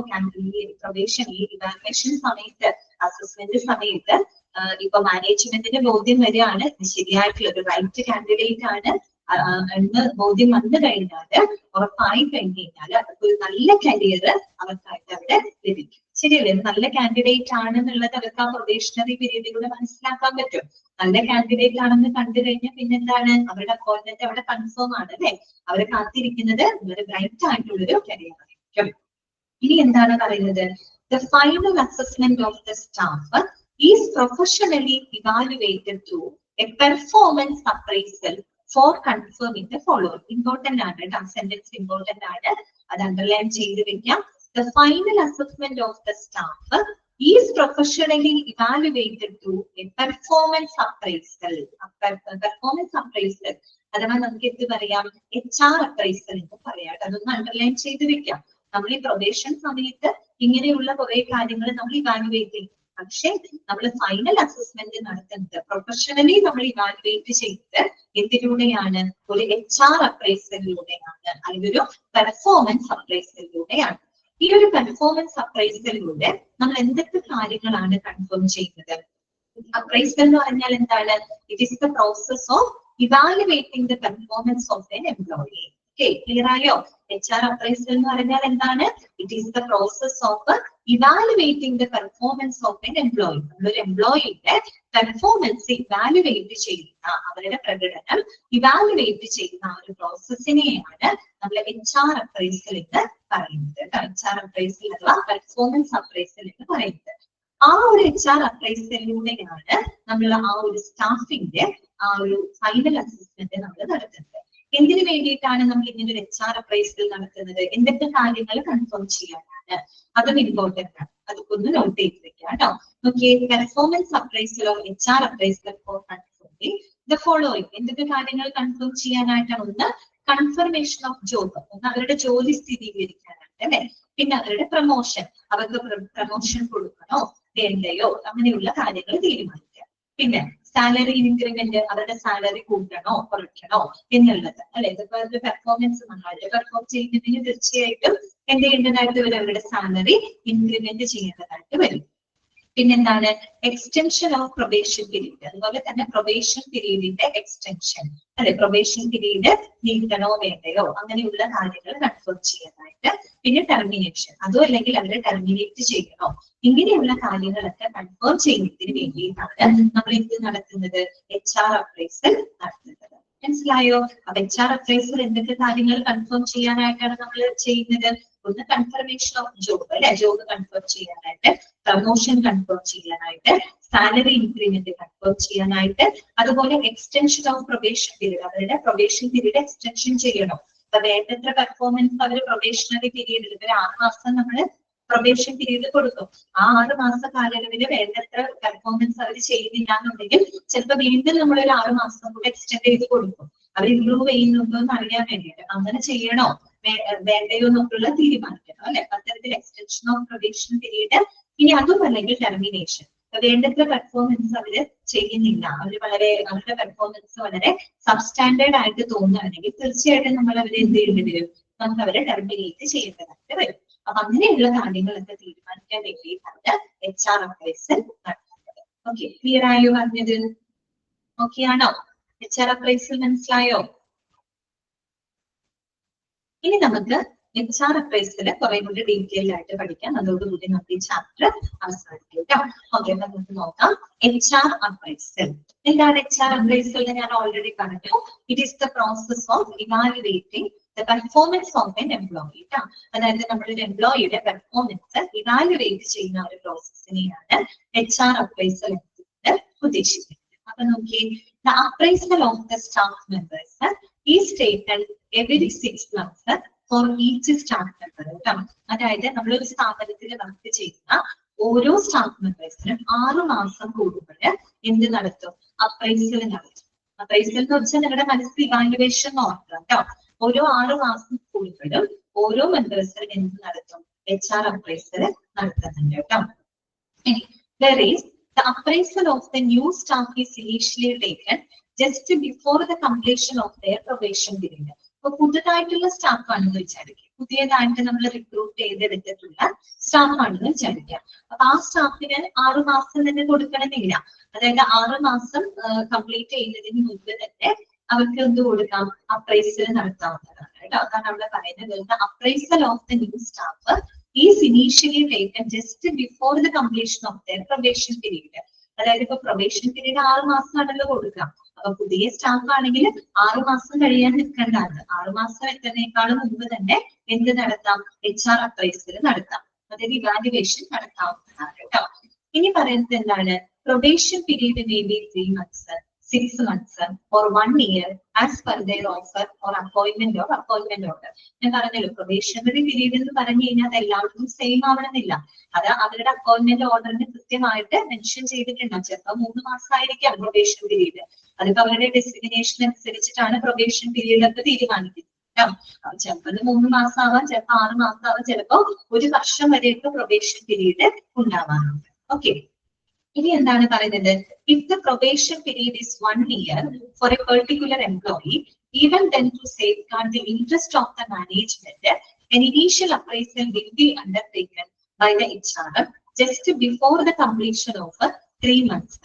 പ്രൊബേഷൻ ഈ ഇവാലുവേഷൻ സമയത്ത്, അസസ്മെന്റ് സമയത്ത് ഇപ്പൊ മാനേജ്മെന്റിന്റെ ബോധ്യം വരികയാണ് ശരിയായിട്ടുള്ള ഒരു റൈറ്റ് കാൻഡിഡേറ്റ് ആണ് എന്ന് ബോധ്യം വന്നു കഴിഞ്ഞാല്, ഉറപ്പായി കഴിഞ്ഞു കഴിഞ്ഞാൽ അവർക്ക് ഒരു നല്ല കരിയർ അവർക്കായിട്ട് അവിടെ ലഭിക്കും. ശരിയല്ലേ? നല്ല കാൻഡിഡേറ്റ് ആണെന്നുള്ളത് അവർക്ക് ആ പ്രൊബേഷണറി പീരീഡിലൂടെ മനസ്സിലാക്കാൻ പറ്റും. നല്ല കാൻഡിഡേറ്റ് ആണെന്ന് കണ്ടു കഴിഞ്ഞാൽ പിന്നെ എന്താണ്, അവരുടെ അപ്പോയിന്റ്മെന്റ് അവിടെ കൺഫേം ആണ് അല്ലെ. അവരെ കാത്തിരിക്കുന്നത് വളരെ ബ്രൈറ്റ് ആയിട്ടുള്ളൊരു കരിയർ ആയിരിക്കും. ഇനി എന്താണ് പറയുന്നത്, the final assessment of the staff is professionally evaluated through a performance appraisal for confirming the following. Important ആണ് കേട്ടോ, സെന്റൻസ് ഇമ്പോർട്ടന്റ് ആണ്, അത് അണ്ടർലൈൻ ചെയ്ത് വെക്കാം. The final assessment of the staff is professionally evaluated through a performance appraisal. Performance appraisal അഥവാ നമുക്ക് എന്ത് പറയാം, HR appraisal എന്ന് പറയാം. അതൊന്ന് അണ്ടർലൈൻ ചെയ്ത് വെക്കാം. നമ്മൾ ഈ പ്രൊബേഷൻ സമയത്ത് ഇങ്ങനെയുള്ള കുറെ കാര്യങ്ങൾ നമ്മൾ ഇവാലുവേറ്റ് ചെയ്യും. പക്ഷെ നമ്മൾ ഫൈനൽ അസസ്മെന്റ് നടത്തുന്നത് പ്രൊഫഷണലി നമ്മൾ ഇവാലുവേറ്റ് ചെയ്തത് എന്തിലൂടെയാണ്, ഒരു HR അപ്രൈസലിലൂടെയാണ്, അല്ലെങ്കിൽ ഒരു പെർഫോമൻസ് അപ്രൈസലിലൂടെയാണ്. ഈ ഒരു പെർഫോമൻസ് അപ്രൈസലിലൂടെ നമ്മൾ എന്തൊക്കെ കാര്യങ്ങളാണ് കൺഫേം ചെയ്യുന്നത്. അപ്രൈസൽ എന്ന് പറഞ്ഞാൽ എന്താണ്, it is the process of evaluating the performance of N employee. Clear ആയോ? HR അപ്രൈസൽ എന്ന് പറഞ്ഞാൽ എന്താണ്, it is the process of evaluating the performance of N employee. നമ്മളൊരു എംപ്ലോയിയുടെ പെർഫോമൻസ് ഇവാലുവേറ്റ് ചെയ്യുന്ന, അവരുടെ പ്രകടനം ഇവാലുവേറ്റ് ചെയ്യുന്ന ആ ഒരു പ്രോസസ്സിനെയാണ് നമ്മൾ HR അപ്രൈസൽ എന്ന് പറയുന്നത്. HR അപ്രൈസൽ അഥവാ പെർഫോമൻസ് അപ്രൈസൽ എന്ന് പറയുന്നത്. ആ ഒരു HR അപ്രൈസലിലൂടെയാണ് നമ്മൾ ആ ഒരു സ്റ്റാഫിന്റെ ആ ഒരു ഫൈനൽ അസസ്മെന്റ് നമ്മൾ നടത്തുന്നത്. എന്തിനു വേണ്ടിയിട്ടാണ് നമ്മൾ ഇങ്ങനെ ഒരു HR അപ്രൈസൽ നടത്തുന്നത്? എന്തൊക്കെ കാര്യങ്ങൾ കൺഫേം ചെയ്യാനാണ്? അതും ഇമ്പോർട്ടന്റ് ആണ്. അതൊക്കെ ഒന്ന് നോട്ട് ചെയ്ത് വെക്കാം കേട്ടോ. Okay, performance appraisal of HR appraisal for confirming the following. എന്തൊക്കെ കാര്യങ്ങൾ കൺഫേം ചെയ്യാനായിട്ടാണ്? ഒന്ന്, കൺഫർമേഷൻ ഓഫ് ജോബ്, ഒന്ന് അവരുടെ ജോലി സ്ഥിരീകരിക്കാനായിട്ട് അല്ലെ. പിന്നെ അവരുടെ പ്രൊമോഷൻ, അവർക്ക് പ്രൊമോഷൻ കൊടുക്കണോ വേണ്ടയോ അങ്ങനെയുള്ള കാര്യങ്ങൾ തീരുമാനിക്കുക. പിന്നെ സാലറി ഇൻക്രിമെന്റ്, അവരുടെ സാലറി കൂട്ടണോ കുറയ്ക്കണോ എന്നുള്ളത് അല്ലെ. ഇതൊക്കെ അവരുടെ പെർഫോമൻസ് നന്നായിട്ട് പെർഫോം ചെയ്യുന്നതിന് തീർച്ചയായിട്ടും എന്ത് ചെയ്യേണ്ടതായിട്ട് വരും? അവരുടെ സാലറി ഇൻക്രിമെന്റ് ചെയ്യേണ്ടതായിട്ട് വരും. പിന്നെന്താണ്? Extension of probation period. അതുപോലെ തന്നെ പ്രൊബേഷൻ പീരീഡിന്റെ എക്സ്റ്റൻഷൻ അല്ലെ, പ്രൊബേഷൻ പീരീഡ് നീട്ടണോ വേണ്ടയോ അങ്ങനെയുള്ള കാര്യങ്ങൾ കൺഫേം ചെയ്യാനായിട്ട്. പിന്നെ ടെർമിനേഷൻ, അതും അല്ലെങ്കിൽ അവരെ ടെർമിനേറ്റ് ചെയ്യണോ, ഇങ്ങനെയുള്ള കാര്യങ്ങളൊക്കെ കൺഫേം ചെയ്യുന്നതിന് വേണ്ടിയിട്ടാണ് നമ്മൾ എന്ത് നടത്തുന്നത്? HR അപ്രൈസൽ നടത്തുന്നത്. മനസ്സിലായോ? അപ്പൊ HR അപ്രൈസൽ എന്തൊക്കെ കാര്യങ്ങൾ കൺഫേം ചെയ്യാനായിട്ടാണ് നമ്മൾ ചെയ്യുന്നത്? ഒന്ന്, കൺഫർമേഷൻ ഓഫ് ജോബ് അല്ലെ, ജോബ് കൺഫേം ചെയ്യാനായിട്ട്, പ്രൊമോഷൻ കൺഫേം ചെയ്യാനായിട്ട്, സാലറി ഇൻക്രിമെന്റ് കൺഫേം ചെയ്യാനായിട്ട്, അതുപോലെ എക്സ്റ്റൻഷൻ ഓഫ് പ്രൊബേഷൻ പീരീഡ്, അവരുടെ പ്രൊബേഷൻ പീരീഡ് എക്സ്റ്റൻഷൻ ചെയ്യണം. അപ്പൊ വേണ്ടത്ര പെർഫോമൻസ് അവർ പ്രൊബേഷണറി പീരീഡിൽ, ഒരു 6 മാസം നമ്മൾ പ്രൊബേഷൻ പീരീഡ് കൊടുക്കും. ആ 6 മാസ കാലയളവിൽ വേണ്ടത്ര പെർഫോമൻസ് അവർ ചെയ്യുന്നില്ല എന്നുണ്ടെങ്കിൽ ചിലപ്പോൾ വീണ്ടും നമ്മൾ ഒരു 6 മാസം കൂടെ എക്സ്റ്റെൻഡ് ചെയ്ത് കൊടുക്കും. അവർ ഇംപ്രൂവ് ചെയ്യുന്നുണ്ടോ എന്ന് അറിയാൻ വേണ്ടിയിട്ട്. അങ്ങനെ ചെയ്യണോ വേണ്ടയോ എന്നൊക്കെയുള്ള തീരുമാനിക്കണം അല്ലെ. അത്തരത്തിൽ എക്സ്റ്റൻഷൻ ഓഫ് പ്രൊബേഷൻ പീരീഡ്. ഇനി അതും അല്ലെങ്കിൽ ടെർമിനേഷൻ, വേണ്ടത്ര പെർഫോമൻസ് അവര് ചെയ്യുന്നില്ല, അവരുടെ പെർഫോമൻസ് വളരെ സബ്സ്റ്റാൻഡേർഡ് ആയിട്ട് തോന്നുകയാണെങ്കിൽ തീർച്ചയായിട്ടും നമ്മൾ അവരെ എന്ത് ചെയ്യേണ്ടി വരും? നമുക്ക് അവരെ ടെർമിനേറ്റ് ചെയ്യേണ്ടതായിട്ട് വരും. അപ്പൊ അങ്ങനെയുള്ള കാര്യങ്ങളൊക്കെ തീരുമാനിക്കാൻ വേണ്ടിയിട്ടാണ് HR അപ്രൈസൽ നടത്തുന്നത്. ഓക്കെ, ക്ലിയർ ആയോ പറഞ്ഞത്? ഓക്കെ ആണോ? HR അപ്രൈസൽ മനസ്സിലായോ? ഇനി നമുക്ക് HR അപ്രൈസല് കുറെ കൂടി ഡീറ്റെയിൽ ആയിട്ട് പഠിക്കാം. അതോടുകൂടി നമുക്ക് ഈ ചാപ്റ്റർ അവസാനിക്കാം. ഓക്കെ, നമുക്ക് നോക്കാം. HR അപ്രൈസൽ എന്താണ്? HR അപ്രൈസൽ ഞാൻ ഓൾറെഡി പറഞ്ഞു. It is the process of evaluating the performance of N employee. അതായത് നമ്മളൊരു എംപ്ലോയിയുടെ പെർഫോമൻസ് ഇവാലുവേറ്റ് ചെയ്യുന്ന ഒരു പ്രോസസ്സിനെയാണ് HR അപ്രൈസൽ എന്ന് ഉദ്ദേശിക്കുന്നത്. അപ്പൊ നോക്കി, the appraisal of the staff members is taken every 6 months for each staff member. അതായത് നമ്മളൊരു സ്ഥാപനത്തിൽ വർക്ക് ചെയ്യുന്ന ഓരോ സ്റ്റാഫ് മെമ്പേഴ്സിനും 6 മാസം കൂടുമ്പോൾ എന്ത് നടത്തും? അപ്രൈസൽ നടത്തും. അപ്രൈസൽ എന്ന് വെച്ചാൽ നിങ്ങളുടെ മനസ്സിൽ ഇവാലുവേഷൻ ഓർക്കണം കേട്ടോ. ഓരോ 6 മാസം കൂടുമ്പോഴും ഓരോ മെമ്പേഴ്സിനും എന്ത് നടത്തും? HR അപ്രൈസൽ നടത്തുന്നുണ്ട് കേട്ടോ. ഇനി there is the appraisal of the new staff is initially taken just before the completion of their probation period. അപ്പൊ പുതുതായിട്ടുള്ള സ്റ്റാഫ് ആണെന്ന് വിചാരിക്കുക, പുതിയതായിട്ട് നമ്മൾ റിക്രൂട്ട് ചെയ്തെടുത്തിട്ടുള്ള സ്റ്റാഫ് ആണെന്ന് വിചാരിക്കുക. അപ്പൊ ആ സ്റ്റാഫിന് 6 മാസം തന്നെ കൊടുക്കണമെന്നില്ല. അതായത് 6 മാസം കംപ്ലീറ്റ് ചെയ്യുന്നതിന് മുൻപ് തന്നെ അവർക്ക് എന്ത് കൊടുക്കാം? അപ്രൈസൽ നടത്താവുന്നതാണ് കേട്ടോ. അതാണ് അവിടെ പറയുന്നത്. Appraisal of the new staff is initially taken just before the completion of there probation period. അതായത് ഇപ്പൊ പ്രൊബേഷൻ പീരീഡ് 6 മാസമാണല്ലോ കൊടുക്കാം. അപ്പൊ പുതിയ സ്റ്റാഫ് ആണെങ്കിൽ 6 മാസം കഴിയാൻ നിൽക്കേണ്ടതാണ്. 6 മാസം എത്തുന്നതിനേക്കാളും മുമ്പ് തന്നെ എന്ത് നടത്താം? HR അപ്രൈസൽ നടത്താം. അതായത് ഇവാലുവേഷൻ നടത്താവുന്നതാണ് കേട്ടോ. ഇനി പറയുന്നത് എന്താണ്? Probation period may be 3 months, 6 months or 1 year as per their offer or appointment or appointment order. ഞാൻ പറഞ്ഞല്ലോ, പ്രൊബേഷണറി പീരീഡ് എന്ന് പറഞ്ഞു കഴിഞ്ഞാൽ അത് എല്ലാവർക്കും സെയിം ആവണമെന്നില്ല. അത് അവരുടെ അപ്പോയിന്റ്മെന്റ് ഓർഡറിന് കൃത്യമായിട്ട് മെൻഷൻ ചെയ്തിട്ടുണ്ടാവും. ചിലപ്പോൾ 3 മാസമായിരിക്കാം പ്രൊബേഷൻ പീരീഡ്. അതിപ്പോ അവരുടെ ഡെസിഗ്നേഷൻ അനുസരിച്ചിട്ടാണ് പ്രൊബേഷൻ പീരീഡ് ഒക്കെ തീരുമാനിക്കുന്നത്. ചിലപ്പോൾ 3 മാസം ആവാം, ചിലപ്പോൾ 6 മാസം ആവാം, ചിലപ്പോ 1 വർഷം വരെയൊക്കെ പ്രൊബേഷൻ പീരീഡ് ഉണ്ടാവാറുണ്ട്. ഓക്കെ, ഇനി എന്താണ് പറയുന്നത്? If the probation period is 1 year for a particular employee, even then to safeguard the interest of the management, an initial appraisal will be undertaken by the HR just before the completion of 3 months.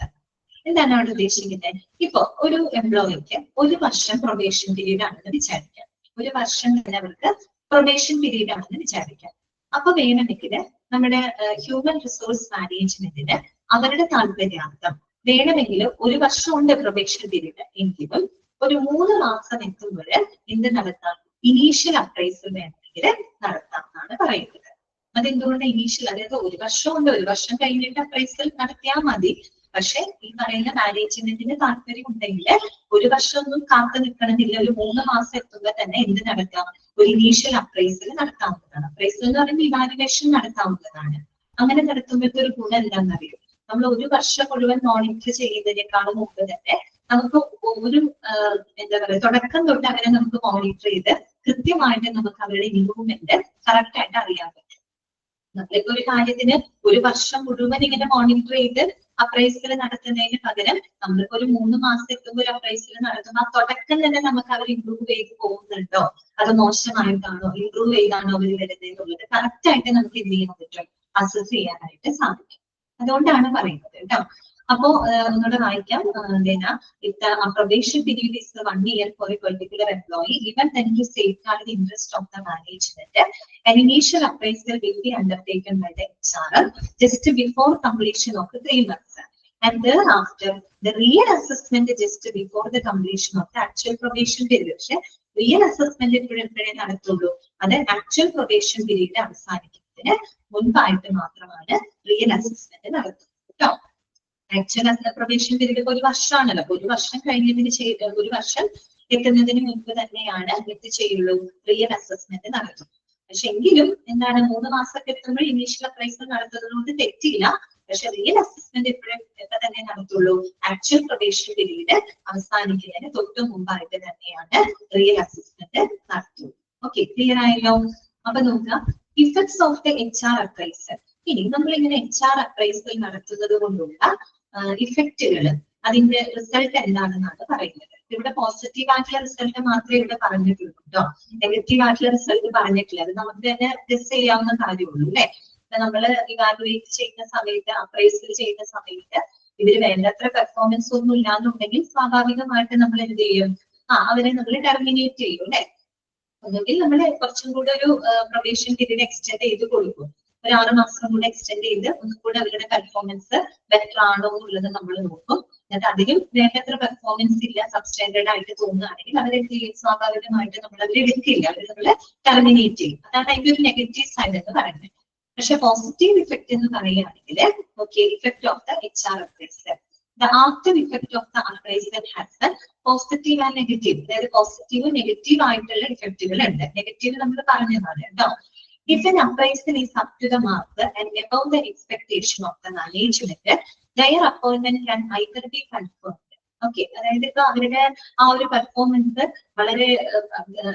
എന്താണ് അവിടെ ഉദ്ദേശിക്കുന്നത്? ഇപ്പൊ ഒരു എംപ്ലോയിക്ക് 1 വർഷം probation period ആണെന്ന് വിചാരിക്കാം. 1 വർഷം തന്നെ അവർക്ക് പ്രൊബേഷൻ പീരീഡ് ആണെന്ന് വിചാരിക്കാം. അപ്പൊ വേണമെങ്കിൽ നമ്മുടെ ഹ്യൂമൻ റിസോഴ്സ് മാനേജ്മെന്റിന് അവരുടെ താല്പര്യാർത്ഥം വേണമെങ്കിൽ 1 വർഷമുണ്ട് പ്രൊബേഷൻ പീരീഡ് എങ്കിലും ഒരു 3 മാസം എത്തുമ്പോൾ എന്ത് നടത്താം, ഇനീഷ്യൽ അപ്രൈസൽ വേണമെങ്കിൽ നടത്താം എന്നാണ് പറയുന്നത്. അതെന്തുകൊണ്ട് ഇനീഷ്യൽ, അതായത് 1 വർഷമുണ്ട്, 1 വർഷം കഴിഞ്ഞിട്ട് അപ്രൈസൽ നടത്തിയാൽ മതി. പക്ഷെ ഈ പറയുന്ന മാനേജ്മെന്റിന് താല്പര്യം ഉണ്ടെങ്കിൽ 1 വർഷമൊന്നും കാത്തു നിൽക്കണമെന്നില്ല, ഒരു 3 മാസം എത്തുമ്പോൾ തന്നെ എന്ത് നടത്താം, ഒരു ഇനീഷ്യൽ അപ്രൈസൽ നടത്താവുന്നതാണ്. അപ്രൈസൽ എന്ന് പറയുമ്പോൾ ഇവാലുവേഷൻ നടത്താവുന്നതാണ്. അങ്ങനെ നടത്തുമ്പോഴത്തെ ഒരു ഗുണം എന്താണെന്നറിയും, നമ്മൾ 1 വർഷം മുഴുവൻ മോണിറ്റർ ചെയ്യുന്നതിനേക്കാളും മുമ്പ് തന്നെ നമുക്ക് ഒരു എന്താ പറയുക, തുടക്കം തൊട്ട് അവരെ നമുക്ക് മോണിറ്റർ ചെയ്ത് കൃത്യമായിട്ട് നമുക്ക് അവരുടെ ഇമ്പ്രൂവ്മെന്റ് കറക്റ്റ് ആയിട്ട് അറിയാൻ പറ്റും. നമ്മളിപ്പോ ഒരു കാര്യത്തിന് 1 വർഷം മുഴുവൻ ഇങ്ങനെ മോണിറ്റർ ചെയ്ത് അപ്രൈസൽ നടത്തുന്നതിന് പകരം നമ്മളിപ്പോ ഒരു 3 മാസം എത്തുമ്പോൾ ഒരു അപ്രൈസൽ നടത്തുമ്പോൾ ആ തുടക്കം തന്നെ നമുക്ക് അവർ ഇമ്പ്രൂവ് ചെയ്ത് പോകുന്നുണ്ടോ, അത് മോശമായിട്ടാണോ, ഇമ്പ്രൂവ് ചെയ്താണോ അവർ വരുന്നത് എന്നുള്ളത് കറക്റ്റ് ആയിട്ട് നമുക്ക് എന്ത് ചെയ്യാൻ പറ്റും, അസസ് ചെയ്യാനായിട്ട് സാധിക്കും. അതുകൊണ്ടാണ് പറയുന്നത് കേട്ടോ. അപ്പോ ഒന്നുകൂടെ വായിക്കാം. if the probation period is 1 year for a particular employee, even then to safeguard the interest of the management, an initial appraisal will be undertaken by the HR just before completion of the 3 months. And thereafter, the real assessment just before the completion of the actual probation period. Real assessment എപ്പോഴേ നടത്തുള്ളൂ, അത് actual probation period അവസാനിക്കുന്നതിന് മുൻപായിട്ട് മാത്രമാണ് real assessment നടത്തുന്നത് കേട്ടോ. Actual probation period 1 വർഷമാണല്ലോ. 1 വർഷം കഴിഞ്ഞതിന് 1 വർഷം എത്തുന്നതിന് മുൻപ് തന്നെയാണ് എന്ത് ചെയ്യുള്ളൂ, റിയൽ അസസ്മെന്റ് നടത്തും. പക്ഷെ എങ്കിലും എന്താണ്, 3 മാസമൊക്കെ എത്തുമ്പോൾ ഇനീഷ്യൽ അപ്രൈസൽ നടത്തുന്നത് കൊണ്ട് തെറ്റില്ല. പക്ഷെ റിയൽ അസസ്മെന്റ് എപ്പോഴൊക്കെ തന്നെ നടത്തുള്ളൂ, ആക്ച്വൽ പ്രൊബേഷൻ പീരീഡ് അവസാനിക്കുന്നതിന് തൊട്ട് മുമ്പായിട്ട് തന്നെയാണ് റിയൽ അസസ്മെന്റ് നടത്തുള്ളൂ. ഓക്കെ, ക്ലിയർ ആയല്ലോ? അപ്പൊ നോക്കാം, effects of the HR appraisal. ഇനി നമ്മൾ ഇങ്ങനെ HR അപ്രൈസൽ നടത്തുന്നത് കൊണ്ടുള്ള ഇഫക്റ്റുകൾ, അതിന്റെ റിസൾട്ട് എന്താണെന്നാണ് പറയുന്നത്. ഇവിടെ പോസിറ്റീവ് ആയിട്ടുള്ള റിസൾട്ട് മാത്രമേ ഇവിടെ പറഞ്ഞിട്ടുള്ളൂ കേട്ടോ, നെഗറ്റീവ് ആയിട്ടുള്ള റിസൾട്ട് പറഞ്ഞിട്ടില്ല. അത് നമുക്ക് തന്നെ ഗസ് ചെയ്യാവുന്ന കാര്യമുള്ളൂ അല്ലെ. നമ്മള് ഇവാലുവേറ്റ് ചെയ്യുന്ന സമയത്ത്, അപ്രൈസൽ ചെയ്യുന്ന സമയത്ത് ഇവര് വേണ്ടത്ര പെർഫോമൻസ് ഒന്നും ഇല്ലാന്നുണ്ടെങ്കിൽ സ്വാഭാവികമായിട്ട് നമ്മൾ എന്ത് ചെയ്യും, അവരെ നമ്മൾ ടെർമിനേറ്റ് ചെയ്യും അല്ലെ. ഒന്നുകിൽ നമ്മൾ കുറച്ചും കൂടെ ഒരു പ്രൊബേഷൻ പീരീഡ് എക്സ്റ്റെൻഡ് ചെയ്ത് കൊടുക്കും, ഒരു 6 മാസം കൂടെ എക്സ്റ്റെൻഡ് ചെയ്ത് ഒന്നും കൂടെ അവരുടെ പെർഫോമൻസ് ബെറ്റർ ആണോ എന്നുള്ളത് നമ്മൾ നോക്കും. എന്നിട്ട് അതിലും വേണ്ടത്ര പെർഫോമൻസ് ഇല്ല, സബ്സ്റ്റാൻഡേർഡ് ആയിട്ട് തോന്നുകയാണെങ്കിൽ അവരെന്ത് ചെയ്യും, സ്വാഭാവികമായിട്ട് നമ്മൾ അവരെ എടുക്കില്ല, അവരെ നമ്മൾ ടെർമിനേറ്റ് ചെയ്യും. അതാണ് അതിന്റെ ഒരു നെഗറ്റീവ് സൈഡ് എന്ന് പറയുന്നത്. പക്ഷെ പോസിറ്റീവ് ഇഫക്റ്റ് എന്ന് പറയുകയാണെങ്കിൽ, okay, effect of the HR appraisal, the after effect of the appraisal has a positive and negative. അതായത് പോസിറ്റീവ് നെഗറ്റീവ് ആയിട്ടുള്ള ഇഫക്റ്റുകൾ ഉണ്ട്. നെഗറ്റീവ് നമ്മൾ പറഞ്ഞതാണ് കേട്ടോ. If an appraisal is up to the mark and above the expectation of the management, their appointment can either be confirmed. Okay, അതായത് ഇപ്പൊ അവരുടെ ആ ഒരു പെർഫോമൻസ് വളരെ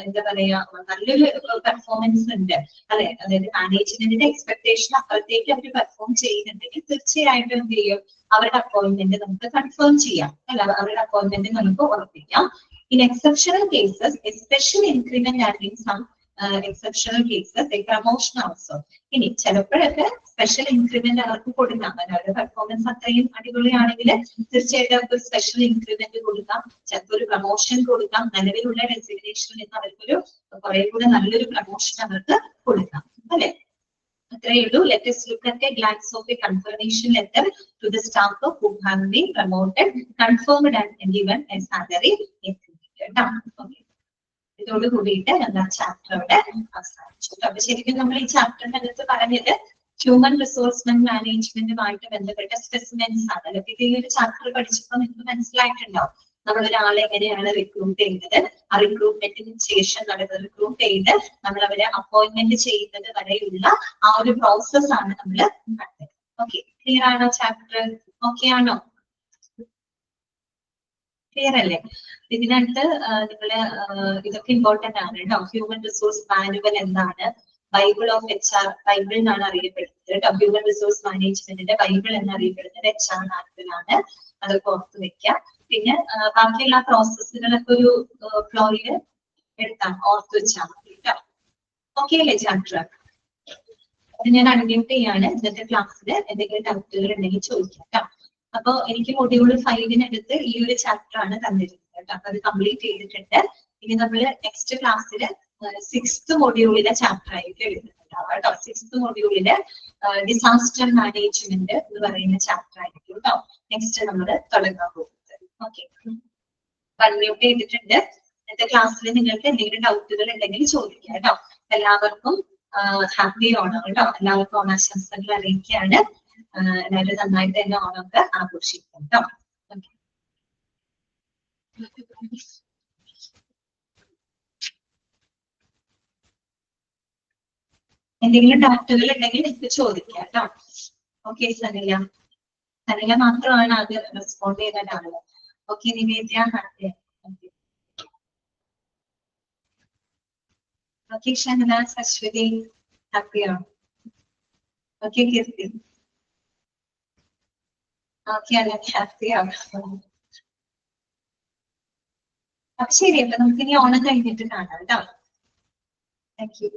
എന്താ പറയാ, നല്ലൊരു പെർഫോമൻസ് ഉണ്ട് അല്ലെ, അതായത് മാനേജ്മെന്റിന്റെ എക്സ്പെക്ടേഷൻ അപ്പുറത്തേക്ക് അവർ പെർഫോം ചെയ്യുന്നുണ്ടെങ്കിൽ തീർച്ചയായിട്ടും എന്ത് ചെയ്യും, അവരുടെ അപ്പോയിന്റ്മെന്റ് നമുക്ക് കൺഫേം ചെയ്യാം അല്ല, അവരുടെ അപ്പോയിന്റ്മെന്റ് നമുക്ക് ഉറപ്പിക്കാം. In exceptional cases, special increment and in some exceptional cases, a promotion also. ഇനി ചിലപ്പോഴൊക്കെ സ്പെഷ്യൽ ഇൻക്രിമെന്റ് അവർക്ക് കൊടുക്കാം, അവരുടെ പെർഫോമൻസ് അത്രയും അടിപൊളിയാണെങ്കിൽ തീർച്ചയായിട്ടും അവർക്ക് ഒരു സ്പെഷ്യൽ ഇൻക്രിമെന്റ് കൊടുക്കാം, ചിലപ്പോൾ ഒരു പ്രൊമോഷൻ കൊടുക്കാം, നിലവിലുള്ള ഡെസിഗ്നേഷനിൽ നിന്ന് അവർക്കൊരു കുറെ കൂടെ നല്ലൊരു പ്രൊമോഷൻ അവർക്ക് കൊടുക്കാം അല്ലെ. അത്രയേ ഉള്ളൂ. Let us look at a glance of a confirmation letter to the staff who have been promoted, confirmed and given a salary increment. Okay. ഇതോട് കൂടിയിട്ട് എന്താ ചാപ്റ്റർ അവിടെ അവസാനിച്ചു. അപ്പൊ ശരിക്കും നമ്മൾ ഈ ചാപ്റ്ററിന്റെ അകത്ത് പറഞ്ഞത് ഹ്യൂമൻ റിസോഴ്സ് മാനേജ്മെന്റുമായിട്ട് ബന്ധപ്പെട്ട സ്പെസിമെൻസ് ആണ്. അല്ലെങ്കിൽ ഈ ഒരു ചാപ്റ്റർ പഠിച്ചപ്പോൾ നിങ്ങൾക്ക് മനസ്സിലായിട്ടുണ്ടാവും നമ്മൾ ഒരാളെ എങ്ങനെയാണ് റിക്രൂട്ട് ചെയ്യുന്നത്, ആ റിക്രൂട്ട്മെന്റിന് ശേഷം റിക്രൂട്ട് ചെയ്ത് നമ്മൾ അവരെ അപ്പോയിന്റ്മെന്റ് ചെയ്യുന്നത് വരെയുള്ള ആ ഒരു പ്രോസസ് ആണ് നമ്മൾ കണ്ടത്. ഓക്കെ, ക്ലിയർ ആണോ ചാപ്റ്റർ? ഓക്കെ ആണോ? ക്ലിയർ അല്ലേ? ഇതിനകത്ത് നിങ്ങള് ഇതൊക്കെ ഇമ്പോർട്ടന്റ് ആണ് കേട്ടോ. ഹ്യൂമൻ റിസോഴ്സ് മാനുവൽ എന്താണ്, ബൈബിൾ ഓഫ് HR, ബൈബിൾ എന്നാണ് അറിയപ്പെടുന്നത് കേട്ടോ. ഹ്യൂമൻ റിസോഴ്സ് മാനേജ്മെന്റിന്റെ ബൈബിൾ എന്നറിയപ്പെടുന്നത് HR മാനുവൽ ആണ്, അതൊക്കെ ഓർത്ത് വെക്കാം. പിന്നെ ബാക്കിയുള്ള പ്രോസസ്സുകളൊക്കെ ഒരു ഫ്ലോയില് എടുത്താൽ ഓർത്ത് വെച്ചാൽ മതി കേട്ടോ. ഓക്കെ അല്ലേ ചാപ്റ്റർ? അത് ഞാൻ അൺമ്യൂട്ട് ചെയ്യാണ്. ഇന്നത്തെ ക്ലാസ്സിൽ എന്തെങ്കിലും ഡൗട്ടുകൾ ഉണ്ടെങ്കിൽ ചോദിക്കാം കേട്ടോ. അപ്പൊ എനിക്ക് മൊഡ്യൂൾ 5-നടുത്ത് ഈ ഒരു ചാപ്റ്റർ ആണ് തന്നിരുന്നത് കേട്ടോ. അപ്പൊ അത് കംപ്ലീറ്റ് ചെയ്തിട്ടുണ്ട്. ഇനി നമ്മൾ നെക്സ്റ്റ് ക്ലാസ്സിൽ 6th മൊഡ്യൂളിലെ ചാപ്റ്റർ ആയിരിക്കും എഴുതുന്നത് ഉണ്ടാവുക കേട്ടോ. 6th മൊഡ്യൂളില് ഡിസാസ്റ്റർ മാനേജ്മെന്റ് എന്ന് പറയുന്ന ചാപ്റ്റർ ആയിരിക്കും കേട്ടോ നെക്സ്റ്റ് നമ്മൾ തുടങ്ങാൻ പോകുന്നത്. ഓക്കെ, അൺമ്യൂട്ട് ചെയ്തിട്ടുണ്ട്. ഇന്നത്തെ ക്ലാസ്സിൽ നിങ്ങൾക്ക് എന്തെങ്കിലും ഡൗട്ടുകൾ ഉണ്ടെങ്കിൽ ചോദിക്കാം കേട്ടോ. എല്ലാവർക്കും ഹാപ്പി ഓണം കേട്ടോ. എല്ലാവർക്കും ഓണാശംസകൾ അറിയിക്കുകയാണ്. എല്ലാവരും നന്നായിട്ട് തന്നെ ഓണമൊക്കെ ആഘോഷിക്കും കേട്ടോ. എന്തെങ്കിലും ഡൗട്ടുകൾ ഉണ്ടെങ്കിൽ നിങ്ങൾക്ക് ചോദിക്കാം കേട്ടോ. ഓക്കെ, സനില മാത്രമാണ് അത് റെസ്പോണ്ട് ചെയ്ത ആള്. ഓക്കെ, നിവേദ്യ ഹാപ്പി. ഓക്കെ, ഷഹനാസ്, അശ്വതി ഹാപ്പിയാണ്. ഓക്കെ, കീർത്തി ഓക്കെ അല്ല ഹാപ്പിയാണ്. അപ്പൊ ശരി, അപ്പൊ നമുക്ക് ഇനി ഓണം കഴിഞ്ഞിട്ട് കാണാം കേട്ടോ. Thank you.